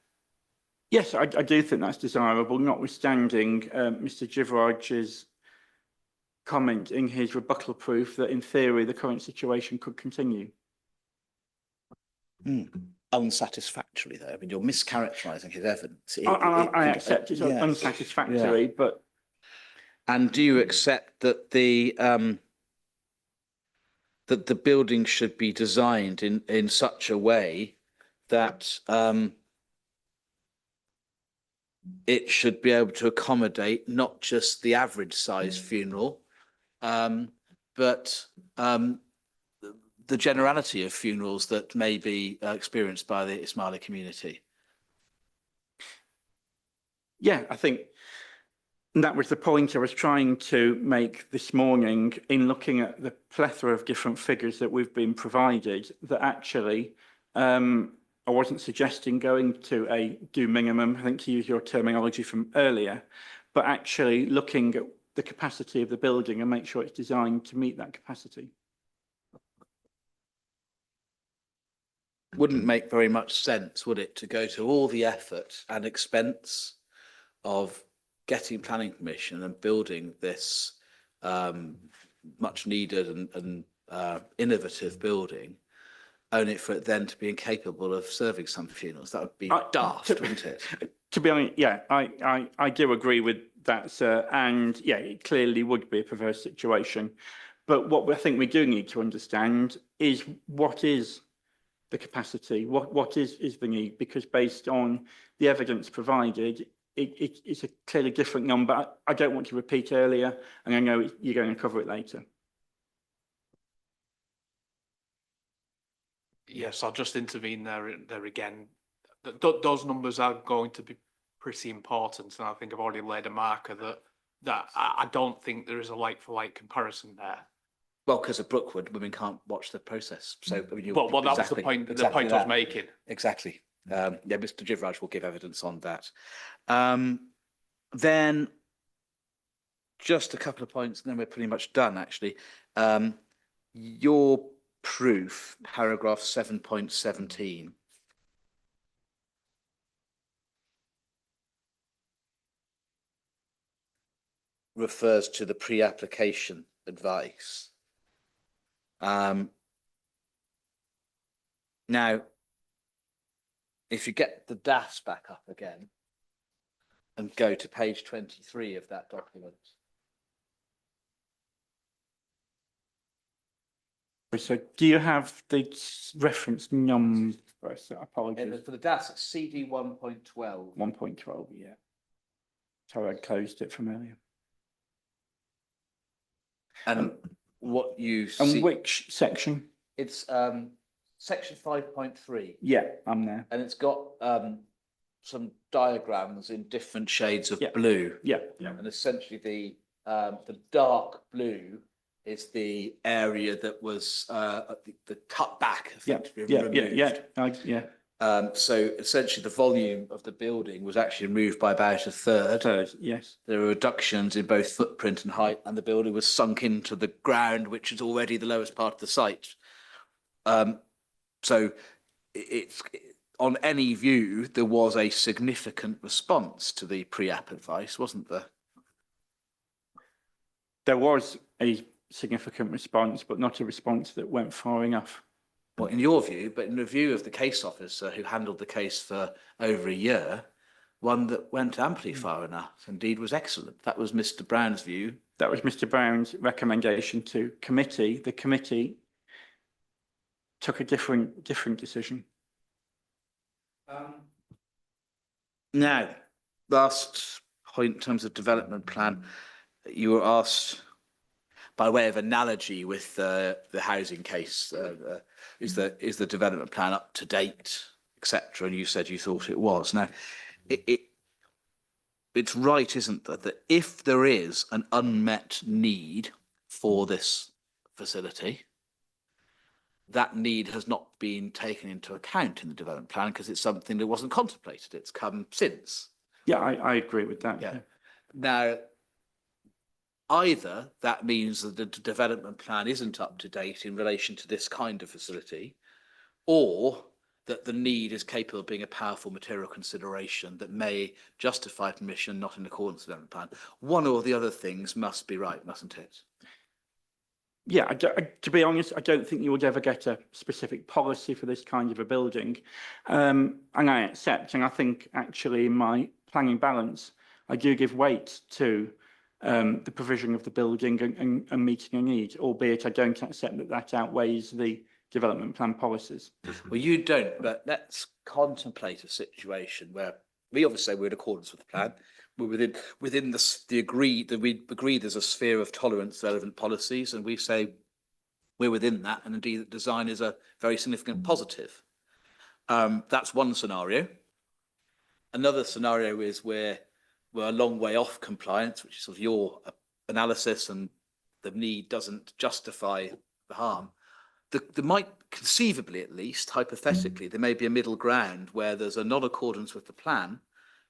Yes, I do think that's desirable, notwithstanding Mr. Givraj's comment in his rebuttal proof that in theory the current situation could continue. Unsatisfactory, though. I mean, you're mischaracterising his evidence. I accept it's yes, unsatisfactory, yeah. but... And do you accept that the building should be designed in such a way that it should be able to accommodate not just the average size funeral, but the generality of funerals that may be experienced by the Ismaili community? Yeah, I think that was the point I was trying to make this morning in looking at the plethora of different figures that we've been provided, that actually I wasn't suggesting going to a do minimum, I think to use your terminology from earlier, but actually looking at the capacity of the building and make sure it's designed to meet that capacity. Wouldn't make very much sense, would it, to go to all the effort and expense of getting planning permission and building this much needed and innovative building, only for it then to be incapable of serving some funerals? That would be daft, wouldn't it? To be honest, yeah, I do agree with that, sir. And yeah, it clearly would be a perverse situation. But what I think we do need to understand is what is the capacity, what is the need, because based on the evidence provided, it's a clearly different number. I don't want to repeat earlier, and I know you're going to cover it later. Yes, I'll just intervene there again. Those numbers are going to be pretty important, and I think I've already laid a marker that I don't think there is a like-for-like comparison there. Well, because of Brookwood, women can't watch the process. So, I mean, well, that was the point. The point I was making. Exactly. Yeah, Mr. Givraj will give evidence on that. Then, just a couple of points, and then we're pretty much done. Actually, your proof, paragraph 7.17. refers to the pre-application advice. Now, if you get the DAS back up again and go to page 23 of that document. So do you have the reference number? Apologies. For the DAS, it's CD 1.12. 1.12, yeah. Sorry, I closed it from earlier. And what you and see... which section? It's section 5.3. Yeah, I'm there. And it's got some diagrams in different shades of Yeah. blue. Yeah, yeah. And essentially the dark blue is the area that was the cut back, effectively removed. So essentially the volume of the building was actually removed by about a third. Yes. There were reductions in both footprint and height, and the building was sunk into the ground, which is already the lowest part of the site. So it's on any view, there was a significant response to the pre-app advice, wasn't there? There was a significant response, but not a response that went far enough. Well, in your view, but in the view of the case officer who handled the case for over a year, one that went amply far enough, indeed was excellent. That was Mr. Brown's view. That was Mr. Brown's recommendation to committee. The committee took a different decision. Now, last point in terms of development plan, you were asked by way of analogy with the housing case, is the development plan up to date, etc.? And you said you thought it was. Now, it's right, isn't it, that if there is an unmet need for this facility, that need has not been taken into account in the development plan because it's something that wasn't contemplated. It's come since. Yeah, I agree with that. Yeah. Now, either that means that the development plan isn't up to date in relation to this kind of facility, or that the need is capable of being a powerful material consideration that may justify permission not in accordance with the development plan. One or the other things must be right, mustn't it? Yeah, to be honest, I don't think you would ever get a specific policy for this kind of a building. And I accept, and I think actually in my planning balance, I do give weight to the provision of the building and meeting a need, albeit I don't accept that that outweighs the development plan policies. Well, you don't, but let's contemplate a situation where we obviously say we're in accordance with the plan. We're within the agreed that we agree there's a sphere of tolerance relevant policies, and we say we're within that, and indeed that design is a very significant positive. That's one scenario. Another scenario is where we're a long way off compliance, which is sort of your analysis, and the need doesn't justify the harm. There might conceivably, at least hypothetically, there may be a middle ground where there's a non-accordance with the plan,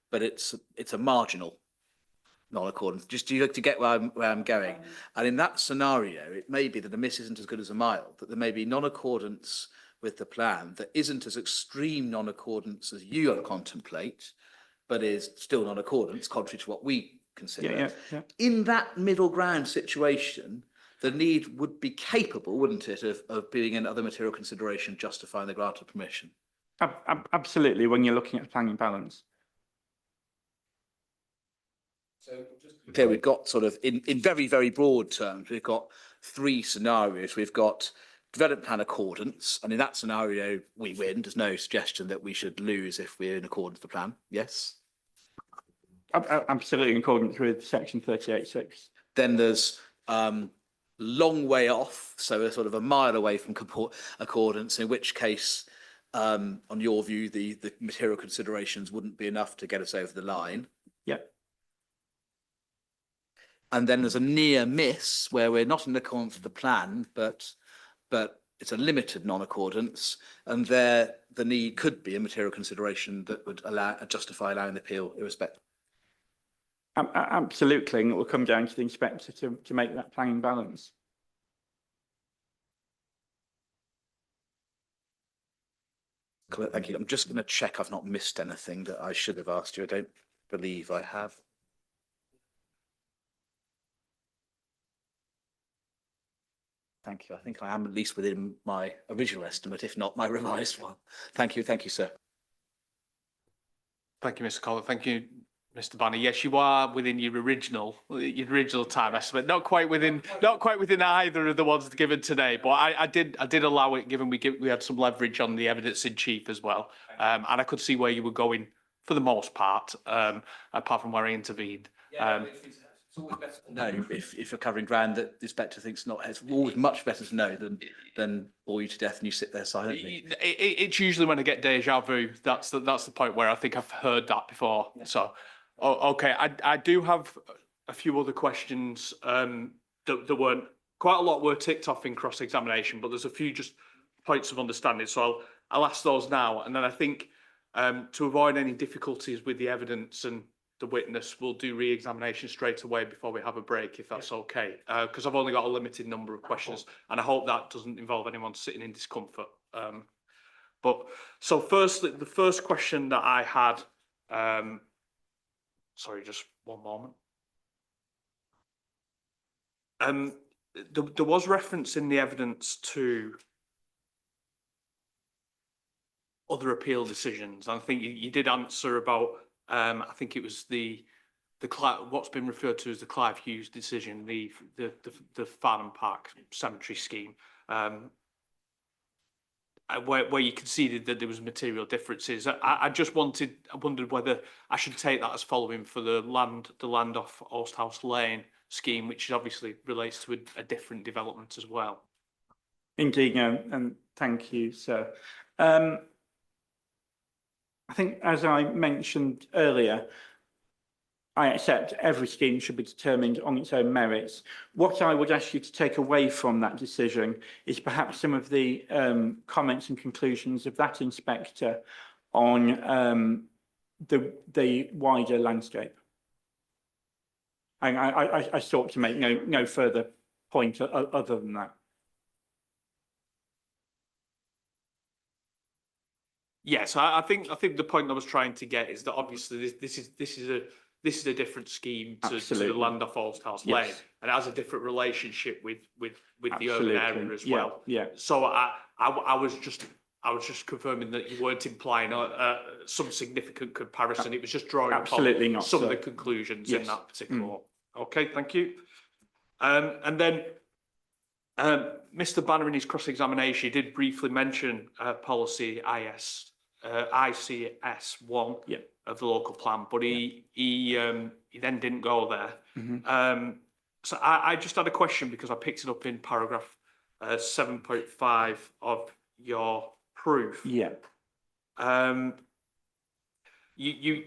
but it's a marginal non-accordance. Just to get where I'm going. And in that scenario, it may be that a miss isn't as good as a mile, that there may be non-accordance with the plan that isn't as extreme non-accordance as you contemplate, but is still non-accordance, contrary to what we consider. Yeah. In that middle ground situation, the need would be capable, wouldn't it, of being in other material consideration justifying the grant of permission? Absolutely, when you're looking at planning balance. So okay, we've got sort of in very, very broad terms, we've got three scenarios. We've got development plan accordance, and in that scenario, we win. There's no suggestion that we should lose if we're in accordance with the plan. Yes? Absolutely in accordance with section 38.6. Then there's long way off, so we're sort of a mile away from accordance, in which case, on your view, the material considerations wouldn't be enough to get us over the line. Yeah. And then there's a near miss where we're not in accordance with the plan, but it's a limited non-accordance, and there the need could be a material consideration that would justify allowing the appeal irrespective. Absolutely, and it will come down to the inspector to make that planning balance. Thank you. I'm just going to check I've not missed anything that I should have asked you. I don't believe I have. Thank you. I think I am at least within my original estimate, if not my revised one. Thank you, sir. Thank you, Mr. Collar. Thank you, Mr. Banner. Yes, you are within your original time estimate. Not quite within either of the ones given today, but I did allow it, given we had some leverage on the evidence in chief as well, and I could see where you were going for the most part, apart from where I intervened. It's always better to know if you're covering ground that the inspector thinks not. It's always much better to know than bore you to death and you sit there silently. It's usually when I get deja vu. That's the point where I think I've heard that before. Yeah. So, okay, I do have a few other questions. That weren't quite a lot were ticked off in cross-examination, but there's a few just points of understanding. So I'll ask those now, and then I think to avoid any difficulties with the evidence and the witness, will do re-examination straight away before we have a break, if that's okay, because I've only got a limited number of questions, and I hope that doesn't involve anyone sitting in discomfort. But so firstly, the first question that I had, sorry, just one moment. There was reference in the evidence to other appeal decisions. I think you did answer about, I think it was the what's been referred to as the Clive Hughes decision, the Farnham Park cemetery scheme, where you conceded that there was material differences. I wondered whether I should take that as following for the land off Oast House Lane scheme, which obviously relates to a different development as well. Indeed, no, and thank you, sir. I think, as I mentioned earlier, I accept every scheme should be determined on its own merits. What I would ask you to take away from that decision is perhaps some of the comments and conclusions of that inspector on the wider landscape. And I sought to make no further point other than that. Yes, I think the point I was trying to get is that obviously this is a different scheme to the land off Old House Lane, and it has a different relationship with the urban area as well. Yeah. So I was just confirming that you weren't implying some significant comparison. It was just drawing Absolutely upon not, some sir. of the conclusions in that particular. Okay, thank you. And then Mr. Banner in his cross-examination did briefly mention policy ICS 1 of the local plan, but he then didn't go there. So I just had a question because I picked it up in paragraph 7.5 of your proof. Yeah. You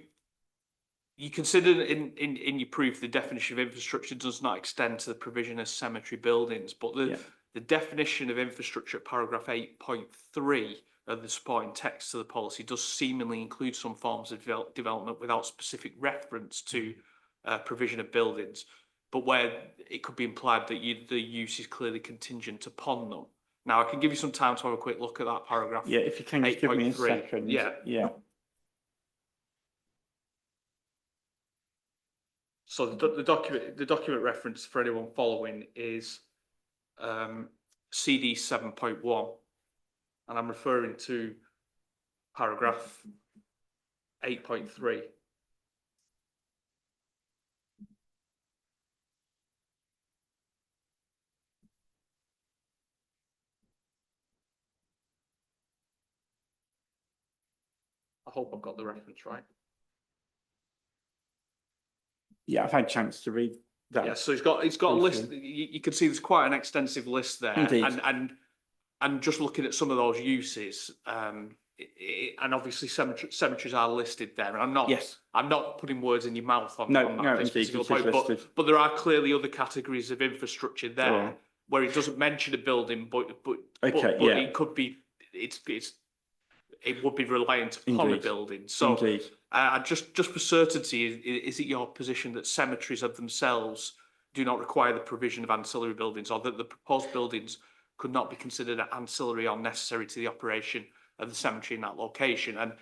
consider in your proof the definition of infrastructure does not extend to the provision of cemetery buildings, but the definition of infrastructure at paragraph 8.3 of the supporting text to the policy does seemingly include some forms of development without specific reference to provision of buildings, but where it could be implied that the use is clearly contingent upon them. Now, I can give you some time to have a quick look at that paragraph. Yeah, if you can just give me a 8.3. second. Yeah. So the document reference for anyone following is CD 7.1, and I'm referring to paragraph 8.3. I hope I've got the reference right. Yeah, I've had a chance to read that. Yeah, so he's got a list. You can see there's quite an extensive list there. Indeed. And just looking at some of those uses, and obviously cemeteries are listed there. And I'm not putting words in your mouth on that particular point, but there are clearly other categories of infrastructure there where it doesn't mention a building, but it could be it would be reliant upon a building. So just for certainty, is it your position that cemeteries of themselves do not require the provision of ancillary buildings, or that the proposed buildings could not be considered ancillary or necessary to the operation of the cemetery in that location? And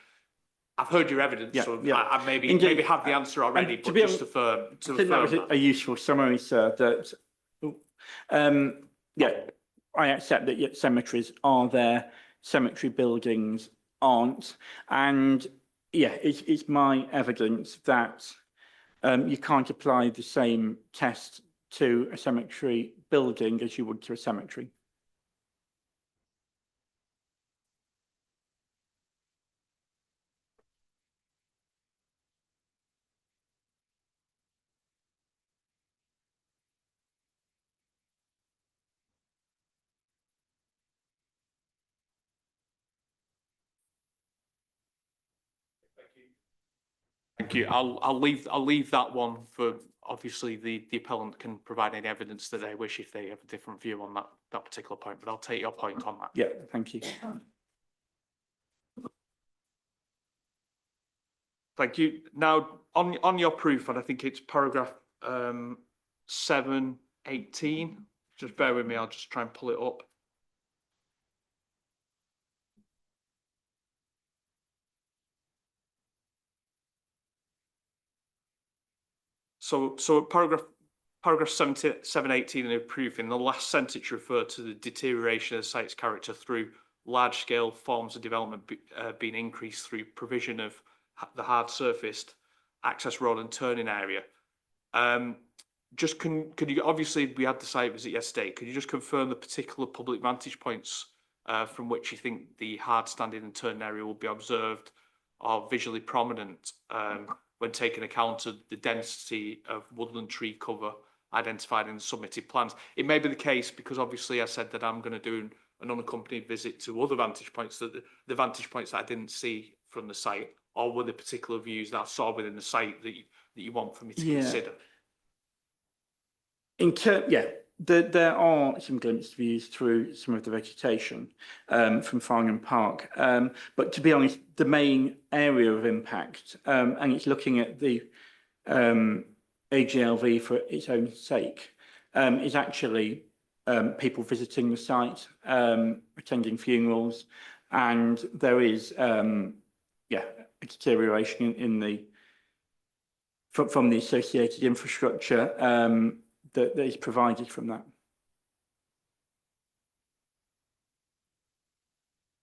I've heard your evidence, so I maybe have the answer already, but just to affirm. I think that was a useful summary, sir. That I accept that cemeteries are there, cemetery buildings aren't, and it's my evidence that you can't apply the same test to a cemetery building as you would to a cemetery. Thank you. I'll leave that one for, obviously the appellant can provide any evidence that they wish if they have a different view on that particular point, but I'll take your point on that. Yeah, thank you. Thank you. Now on your proof, and I think it's paragraph 7.18. Just bear with me, I'll just try and pull it up. So paragraph 7.18 in the proof, in the last sentence, you refer to the deterioration of the site's character through large-scale forms of development being increased through provision of the hard surfaced access road and turning area. Just could you, obviously we had the site visit yesterday, could you just confirm the particular public vantage points from which you think the hard standing and turning area will be observed or visually prominent when taking account of the density of woodland tree cover identified in the submitted plans. It may be the case, because obviously I said that I'm going to do an unaccompanied visit to other vantage points, that the vantage points that I didn't see from the site, or were the particular views that I saw within the site that you want for me to consider? There are some glimpsed views through some of the vegetation from Farnham Park, but to be honest, the main area of impact, and it's looking at the AGLV for its own sake, is actually people visiting the site, attending funerals, and there is a deterioration in the from the associated infrastructure that is provided from that.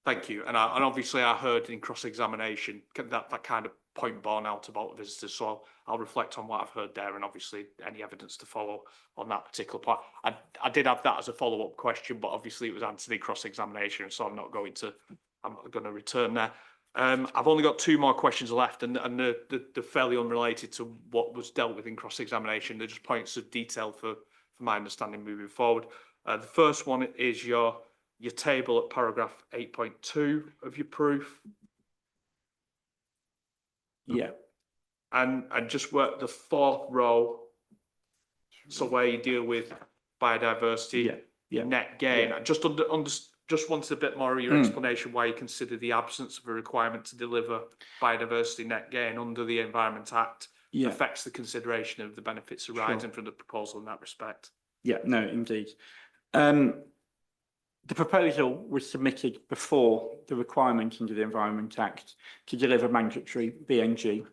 Thank you. And obviously I heard in cross-examination that kind of point borne out about the visitors. So I'll reflect on what I've heard there, and obviously any evidence to follow on that particular point. I did have that as a follow-up question, but obviously it was answered in cross-examination, so I'm not going to return there. I've only got 2 more questions left, and they're fairly unrelated to what was dealt with in cross-examination. They're just points of detail for my understanding moving forward. The first one is your table at paragraph 8.2 of your proof. Yeah. And just work the 4th row, so where you deal with biodiversity, net gain. I just wanted a bit more of your explanation why you consider the absence of a requirement to deliver biodiversity net gain under the Environment Act affects the consideration of the benefits arising from the proposal in that respect. Yeah, no, indeed. The proposal was submitted before the requirement under the Environment Act to deliver mandatory BNG,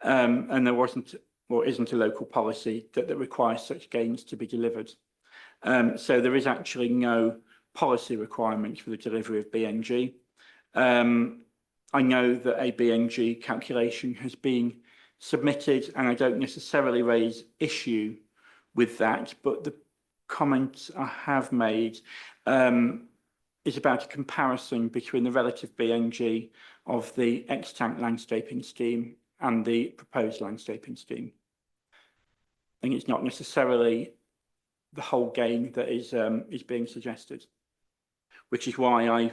and there wasn't or isn't a local policy that requires such gains to be delivered. So there is actually no policy requirement for the delivery of BNG. I know that a BNG calculation has been submitted, and I don't necessarily raise issue with that, but the comments I have made is about a comparison between the relative BNG of the extant landscaping scheme and the proposed landscaping scheme. And it's not necessarily the whole gain that is being suggested, which is why I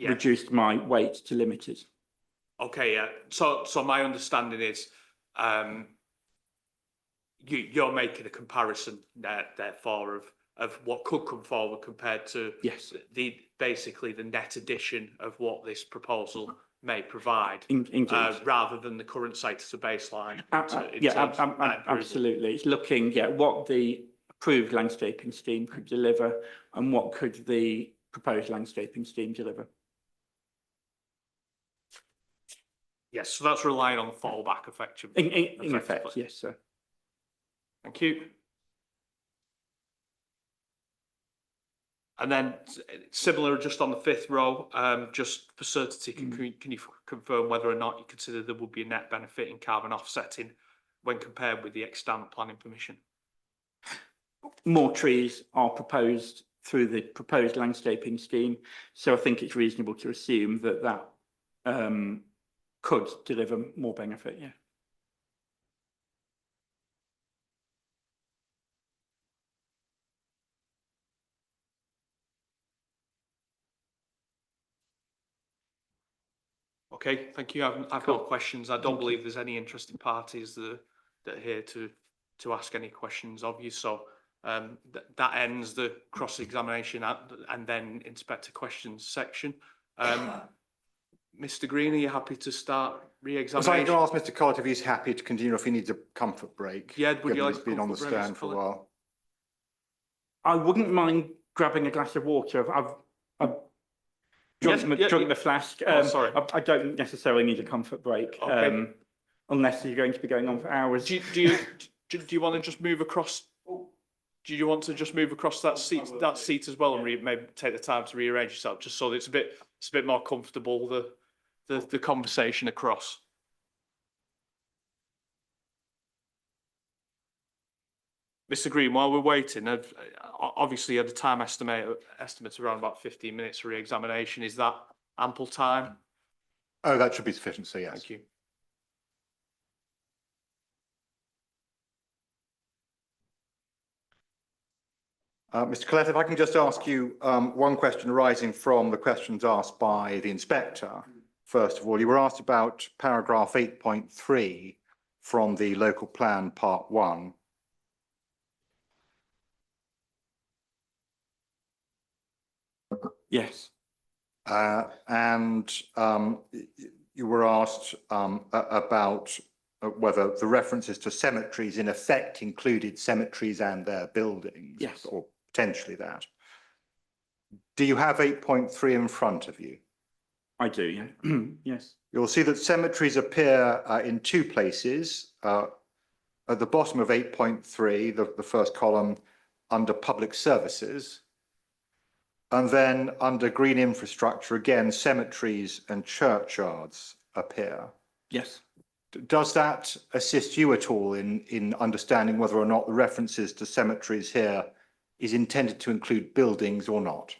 reduced my weight to limited. Okay, yeah. So my understanding is you're making a comparison therefore of what could come forward compared to basically the net addition of what this proposal may provide, rather than the current site as a baseline. Absolutely. It's looking at what the approved landscaping scheme could deliver and what could the proposed landscaping scheme deliver. Yes, so that's relying on the fallback effect. In effect, yes, sir. Thank you. And then similar, just on the 5th row, just for certainty, can you confirm whether or not you consider there would be a net benefit in carbon offsetting when compared with the extant planning permission? More trees are proposed through the proposed landscaping scheme, so I think it's reasonable to assume that could deliver more benefit, yeah. Okay, thank you. I've got questions. I don't believe there's any interested parties that are here to ask any questions of you. So that ends the cross-examination and then inspector questions section. Mr. Green, are you happy to start re-examination? I was going to ask Mr. Collett if he's happy to continue, if he needs a comfort break. Yeah, would you like to been on the stand for a while? I wouldn't mind grabbing a glass of water. I've drunk the flask. Sorry. I don't necessarily need a comfort break, unless you're going to be going on for hours. Do you want to just move across? Do you want to just move across that seat as well, and maybe take the time to rearrange yourself, just so that it's a bit more comfortable, the conversation across? Mr. Green, while we're waiting, obviously you had a time estimate around about 15 minutes for re-examination. Is that ample time? Oh, that should be sufficient, so yes. Thank you. Mr. Collette, if I can just ask you one question arising from the questions asked by the inspector. First of all, you were asked about paragraph 8.3 from the local plan part 1. Yes. And you were asked about whether the references to cemeteries in effect included cemeteries and their buildings. Yes. Or potentially that. Do you have 8.3 in front of you? I do, yeah. Yes. You'll see that cemeteries appear in two places. At the bottom of 8.3, the first column, under public services. And then under green infrastructure, again, cemeteries and churchyards appear. Yes. Does that assist you at all in understanding whether or not the references to cemeteries here is intended to include buildings or not?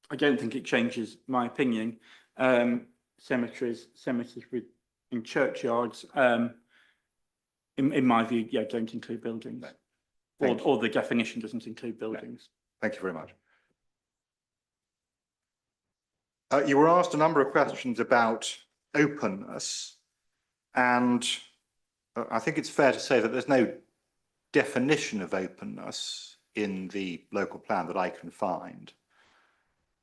I don't think it changes my opinion. Cemeteries in churchyards, in my view, yeah, don't include buildings. Or the definition doesn't include buildings. Thank you very much. You were asked a number of questions about openness, and I think it's fair to say that there's no definition of openness in the local plan that I can find.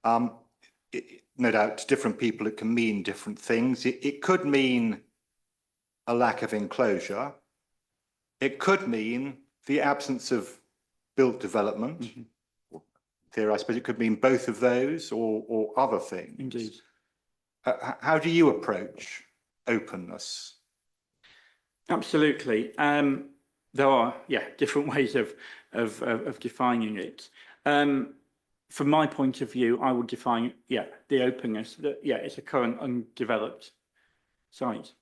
No doubt to different people it can mean different things. It could mean a lack of enclosure. It could mean the absence of built development. Mm-hmm. Here, I suppose it could mean both of those or other things. Indeed. How do you approach openness? Absolutely. There are, yeah, different ways of defining it. From my point of view, I would define, yeah, the openness that, yeah, it's a current undeveloped site.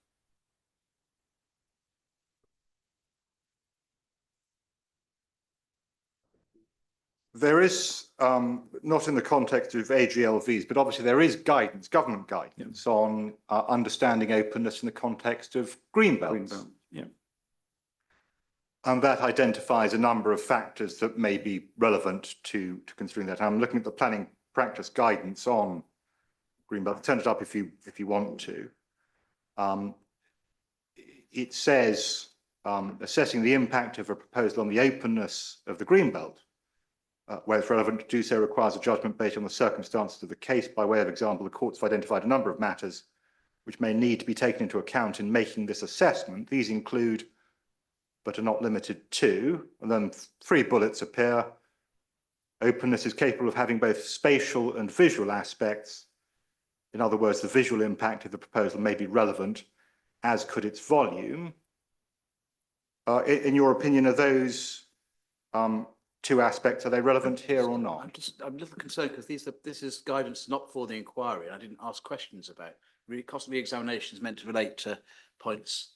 There is, not in the context of AGLVs, but obviously there is guidance, government guidance on understanding openness in the context of greenbelts. Yeah. And that identifies a number of factors that may be relevant to considering that. I'm looking at the planning practice guidance on greenbelt. Turn it up if you want to. It says, assessing the impact of a proposal on the openness of the greenbelt. Where it's relevant to do so requires a judgment based on the circumstances of the case. By way of example, the courts have identified a number of matters which may need to be taken into account in making this assessment. These include, but are not limited to, and then 3 bullets appear. Openness is capable of having both spatial and visual aspects. In other words, the visual impact of the proposal may be relevant, as could its volume. In your opinion, are those 2 aspects, are they relevant here or not? I'm a little concerned because this is guidance not for the inquiry, and I didn't ask questions about. Cost re-examination is meant to relate to points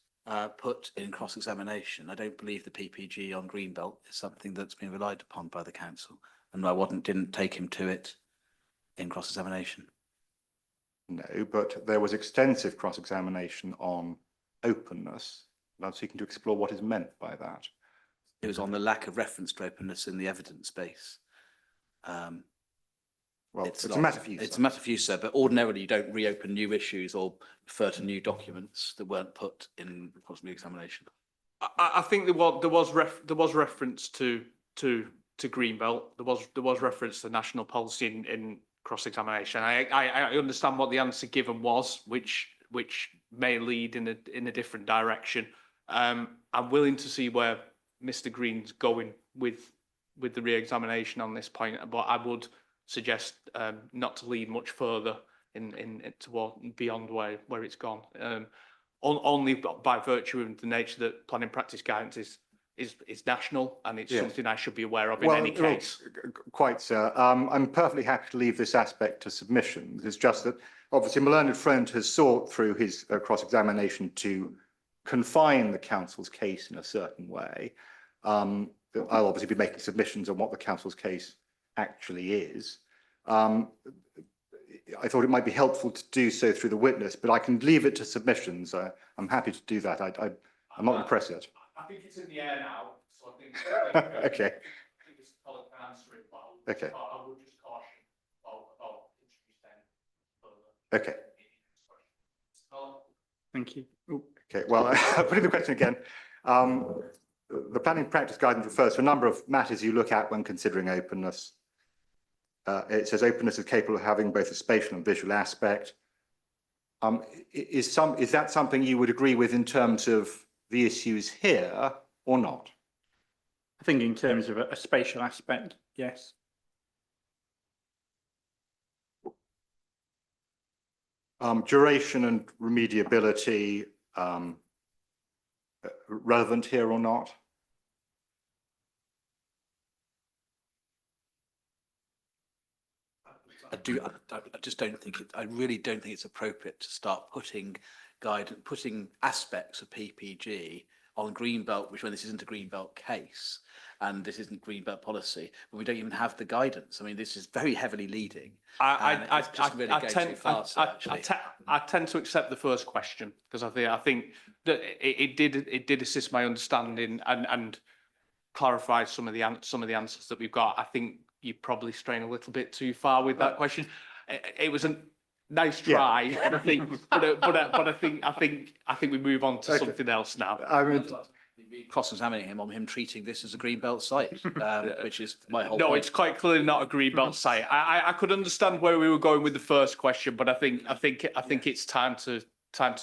put in cross-examination. I don't believe the PPG on Greenbelt is something that's been relied upon by the council, and I didn't take him to it in cross-examination. No, but there was extensive cross-examination on openness, and I'm seeking to explore what is meant by that. It was on the lack of reference to openness in the evidence base. Well, it's a matter for you, It's a matter for you, sir, but ordinarily you don't reopen new issues or refer to new documents that weren't put in possible examination. I think there was reference to Greenbelt. There was reference to national policy in cross-examination. I understand what the answer given was, which may lead in a different direction. I'm willing to see where Mr. Green's going with the re-examination on this point, but I would suggest not to lead much further toward beyond where it's gone. Only by virtue of the nature that planning practice guidance is national, and it's something I should be aware of in any case. Quite, sir. I'm perfectly happy to leave this aspect to submissions. It's just that obviously my learned friend has sought through his cross-examination to confine the council's case in a certain way. I'll obviously be making submissions on what the council's case actually is. I thought it might be helpful to do so through the witness, but I can leave it to submissions. I'm happy to do that. I'm not going to press it. I think it's in the air now, so I think. Okay, Okay. I would just caution about introducing further. Okay. Thank you. Oh, Okay, well, putting the question again. The planning practice guidance refers to a number of matters you look at when considering openness. It says openness is capable of having both a spatial and visual aspect. Is that something you would agree with in terms of the issues here or not? I think in terms of a spatial aspect, yes. Duration and remediability, relevant here or not? I just don't think I really don't think it's appropriate to start putting aspects of PPG on Greenbelt, which when this isn't a Greenbelt case and this isn't Greenbelt policy, but we don't even have the guidance. I mean, this is very heavily leading. I tend to accept the first question because I think that it did assist my understanding and clarify some of the answers that we've got. I think you probably strain a little bit too far with that question. It was a nice try, but I think, I think we move on to something else now. I mean, Cross-examining him on him treating this as a Greenbelt site, which is my whole No, point. it's quite clearly not a Greenbelt site. I could understand where we were going with the first question, but I think it's time to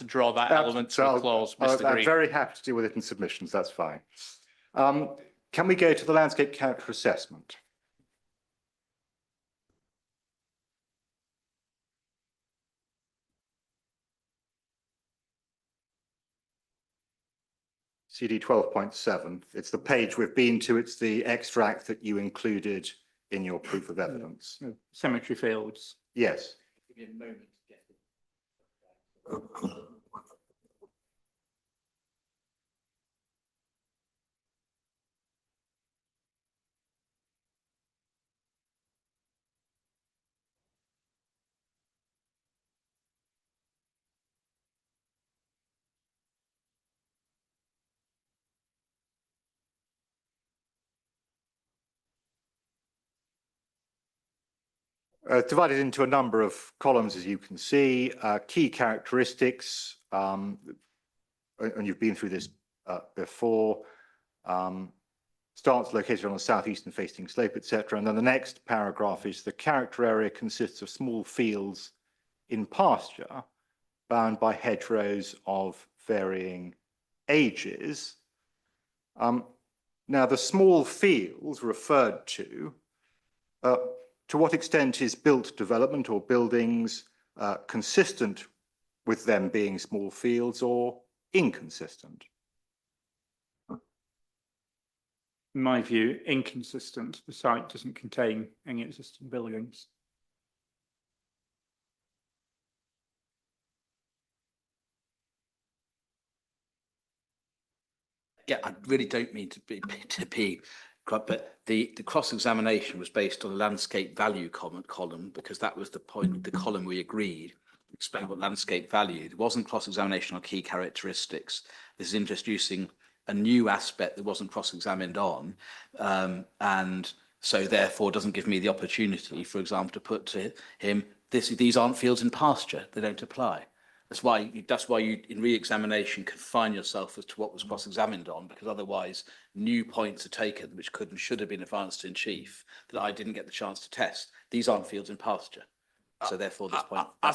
draw that element to a close, Mr. I'm Green. very happy to deal with it in submissions. That's fine. Can we go to the landscape character assessment? CD 12.7. It's the page we've been to. It's the extract that you included in your proof of evidence. Cemetery fields. Yes. Give me a moment to get it. Divided into a number of columns, as you can see. Key characteristics, and you've been through this before. Stance located on a southeastern facing slope, etc. And then the next paragraph is the character area consists of small fields in pasture bound by hedgerows of varying ages. Now, the small fields referred to what extent is built development or buildings consistent with them being small fields or inconsistent? In my view, inconsistent. The site doesn't contain any existing buildings. Yeah, I really don't mean to be, but the cross-examination was based on a landscape value column because that was the point, the column we agreed. Explain what landscape value. There wasn't cross-examination on key characteristics. This is introducing a new aspect that wasn't cross-examined on, and so therefore doesn't give me the opportunity, for example, to put to him, these aren't fields in pasture, they don't apply. That's why you in re-examination confine yourself as to what was cross-examined on, because otherwise new points are taken which could and should have been advanced in chief that I didn't get the chance to test. These aren't fields in pasture. So therefore this point. I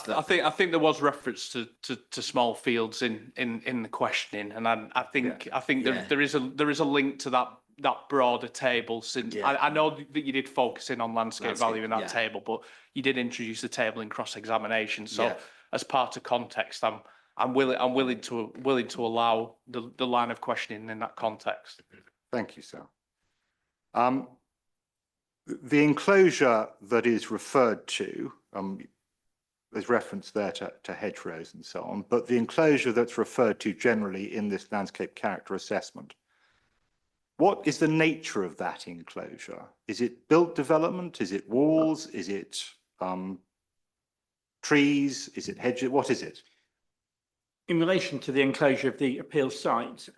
think there was reference to small fields in the questioning, and I think there is a link to that broader table. Since I know that you did focus in on landscape value in that table, but you did introduce the table in cross-examination. So as part of context, I'm willing to allow the line of questioning in that context. Thank you, sir. The enclosure that is referred to, there's reference there to hedgerows and so on, but the enclosure that's referred to generally in this landscape character assessment, what is the nature of that enclosure? Is it built development? Is it walls? Is it trees? Is it hedges? What is it? In relation to the enclosure of the appeal site,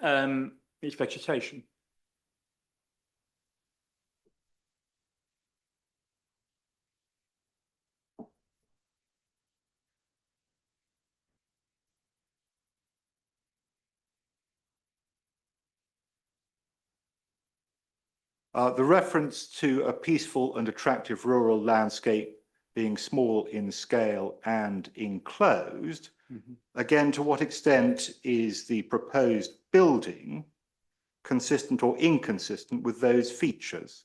it's vegetation. The reference to a peaceful and attractive rural landscape being small in scale and enclosed, again, to what extent is the proposed building consistent or inconsistent with those features?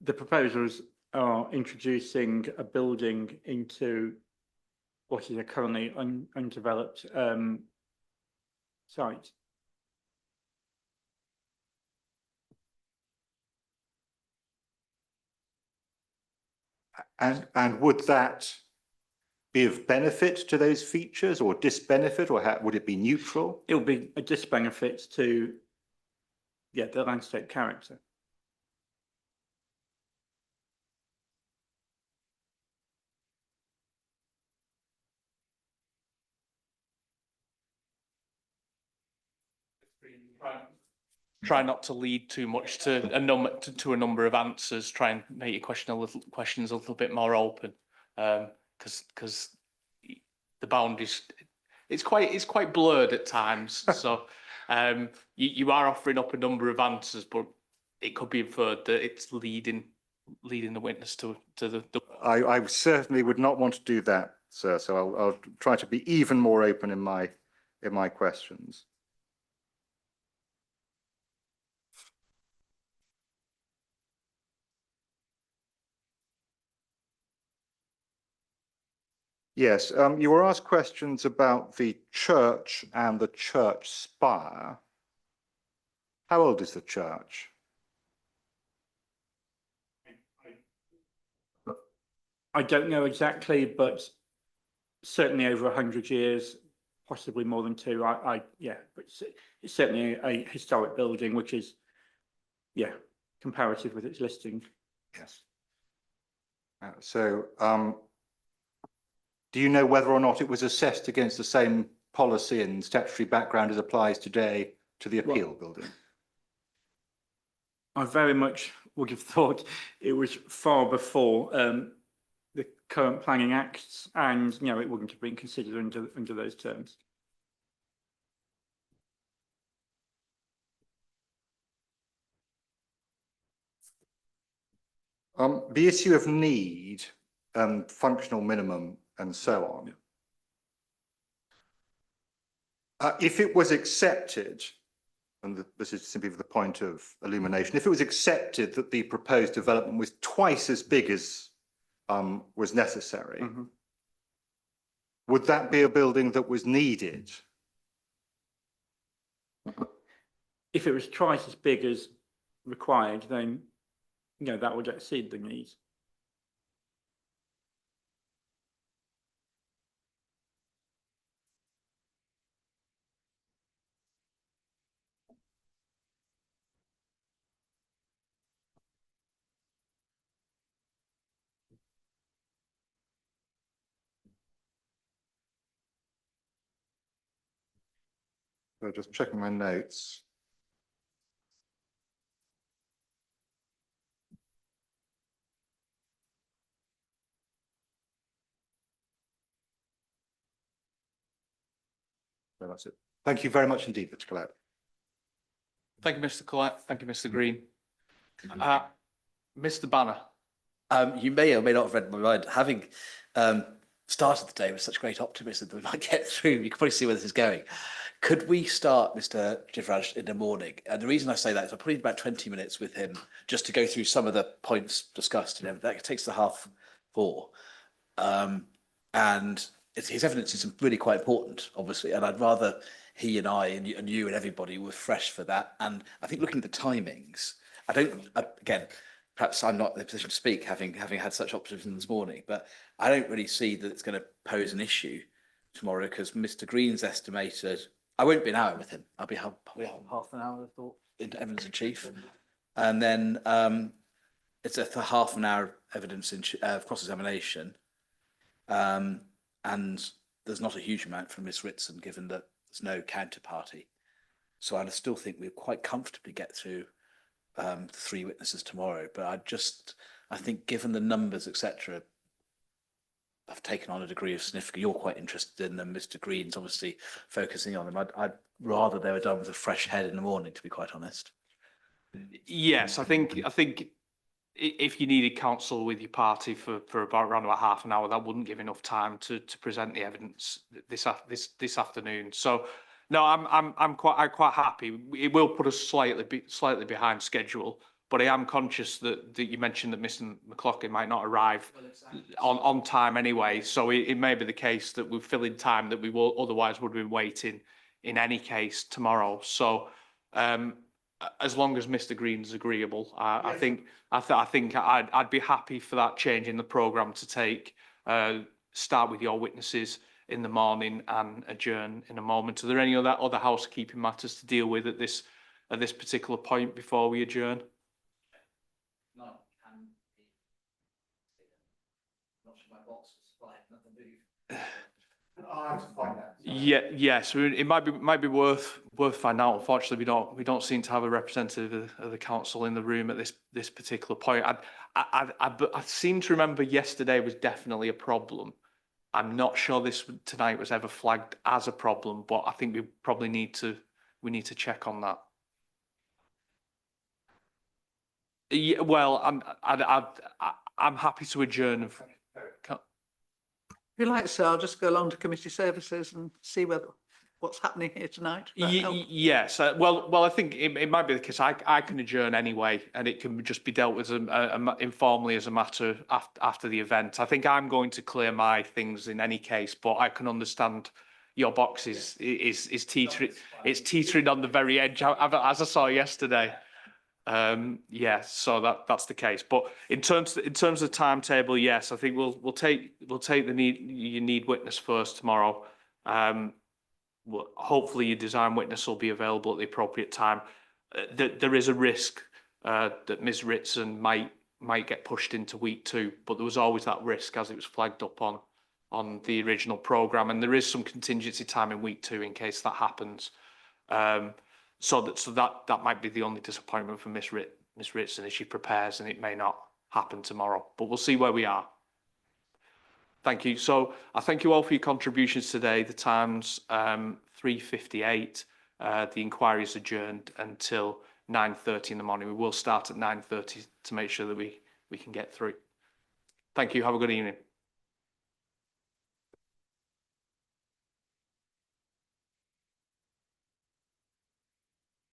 The proposals are introducing a building into what is a currently undeveloped site. And would that be of benefit to those features or disbenefit, or would it be neutral? It will be a disbenefit to, yeah, the landscape character. Try not to lead too much to a number of answers. Try and make your questions a little bit more open, because the boundaries, it's quite blurred at times. So you are offering up a number of answers, but it could be inferred that it's leading the witness to the. I certainly would not want to do that, sir. So I'll try to be even more open in my questions. Yes, you were asked questions about the church and the church spire. How old is the church? I don't know exactly, but certainly over 100 years, possibly more than two. Yeah, but it's certainly a historic building, which is, yeah, comparative with its listing. Yes. Do you know whether or not it was assessed against the same policy and statutory background as applies today to the appeal building? I very much would have thought it was far before the current planning acts, and it wouldn't have been considered under those terms. The issue of need and functional minimum and so on. If it was accepted, and this is simply for the point of illumination, if it was accepted that the proposed development was twice as big as was necessary, would that be a building that was needed? If it was twice as big as required, then that would exceed the needs. So just checking my notes. So that's it. Thank you very much indeed, Mr. Collette. Thank you, Mr. Collette. Thank you, Mr. Green. Mr. Banner. You may or may not have read my mind. Having started the day with such great optimism that we might get through, you can probably see where this is going. Could we start, Mr. Jivraj, in the morning? And the reason I say that is I probably need about 20 minutes with him just to go through some of the points discussed. That takes to 4:30. And his evidence is really quite important, obviously. And I'd rather he and I and you and everybody were fresh for that. And I think looking at the timings, again, perhaps I'm not in a position to speak, having had such optimism this morning, but I don't really see that it's going to pose an issue tomorrow because Mr. Green's estimated, I won't be an hour with him. I'll be probably half an hour, I thought, into evidence in chief. And then it's a half an hour evidence in cross-examination. And there's not a huge amount from Miss Ritson, given that there's no counterparty. So I still think we'll quite comfortably get through the 3 witnesses tomorrow. But I think given the numbers, etc., have taken on a degree of significance. You're quite interested in them. Mr. Green's obviously focusing on them. I'd rather they were done with a fresh head in the morning, to be quite honest. Yes, I think if you needed counsel with your party for around about half an hour, that wouldn't give enough time to present the evidence this afternoon. So no, I'm quite happy. It will put us slightly behind schedule, but I am conscious that you mentioned that Mr. McLaughlin might not arrive on time anyway. So it may be the case that we're filling time that we will otherwise would have been waiting in any case tomorrow. So as long as Mr. Green's agreeable, I think I'd be happy for that change in the programme to take. Start with your witnesses in the morning and adjourn in a moment. Are there any other housekeeping matters to deal with at this particular point before we adjourn? No, not sure my box was fine, nothing big. I'll have to find that. Yeah. So it might be worth finding out. Unfortunately, we don't seem to have a representative of the council in the room at this particular point. I seem to remember yesterday was definitely a problem. I'm not sure tonight was ever flagged as a problem, but I think we probably need to check on that. Yeah, well, I'm happy to adjourn. If you like, sir, I'll just go along to committee services and see what's happening here tonight. Yes. Well, I think it might be the case. I can adjourn anyway, and it can just be dealt with informally as a matter after the event. I think I'm going to clear my things in any case, but I can understand your box is teetering. It's teetering on the very edge, as I saw yesterday. Yeah, so that's the case. But in terms of the timetable, yes, I think we'll take you need witness first tomorrow. Hopefully your design witness will be available at the appropriate time. There is a risk that Ms. Ritson might get pushed into week 2, but there was always that risk as it was flagged up on the original programme, and there is some contingency time in week 2 in case that happens. So that might be the only disappointment for Ms. Ritson as she prepares, and it may not happen tomorrow, but we'll see where we are. Thank you. So I thank you all for your contributions today. The time's 3:58. The inquiry is adjourned until 9:30 in the morning. We will start at 9:30 to make sure that we can get through. Thank you. Have a good evening.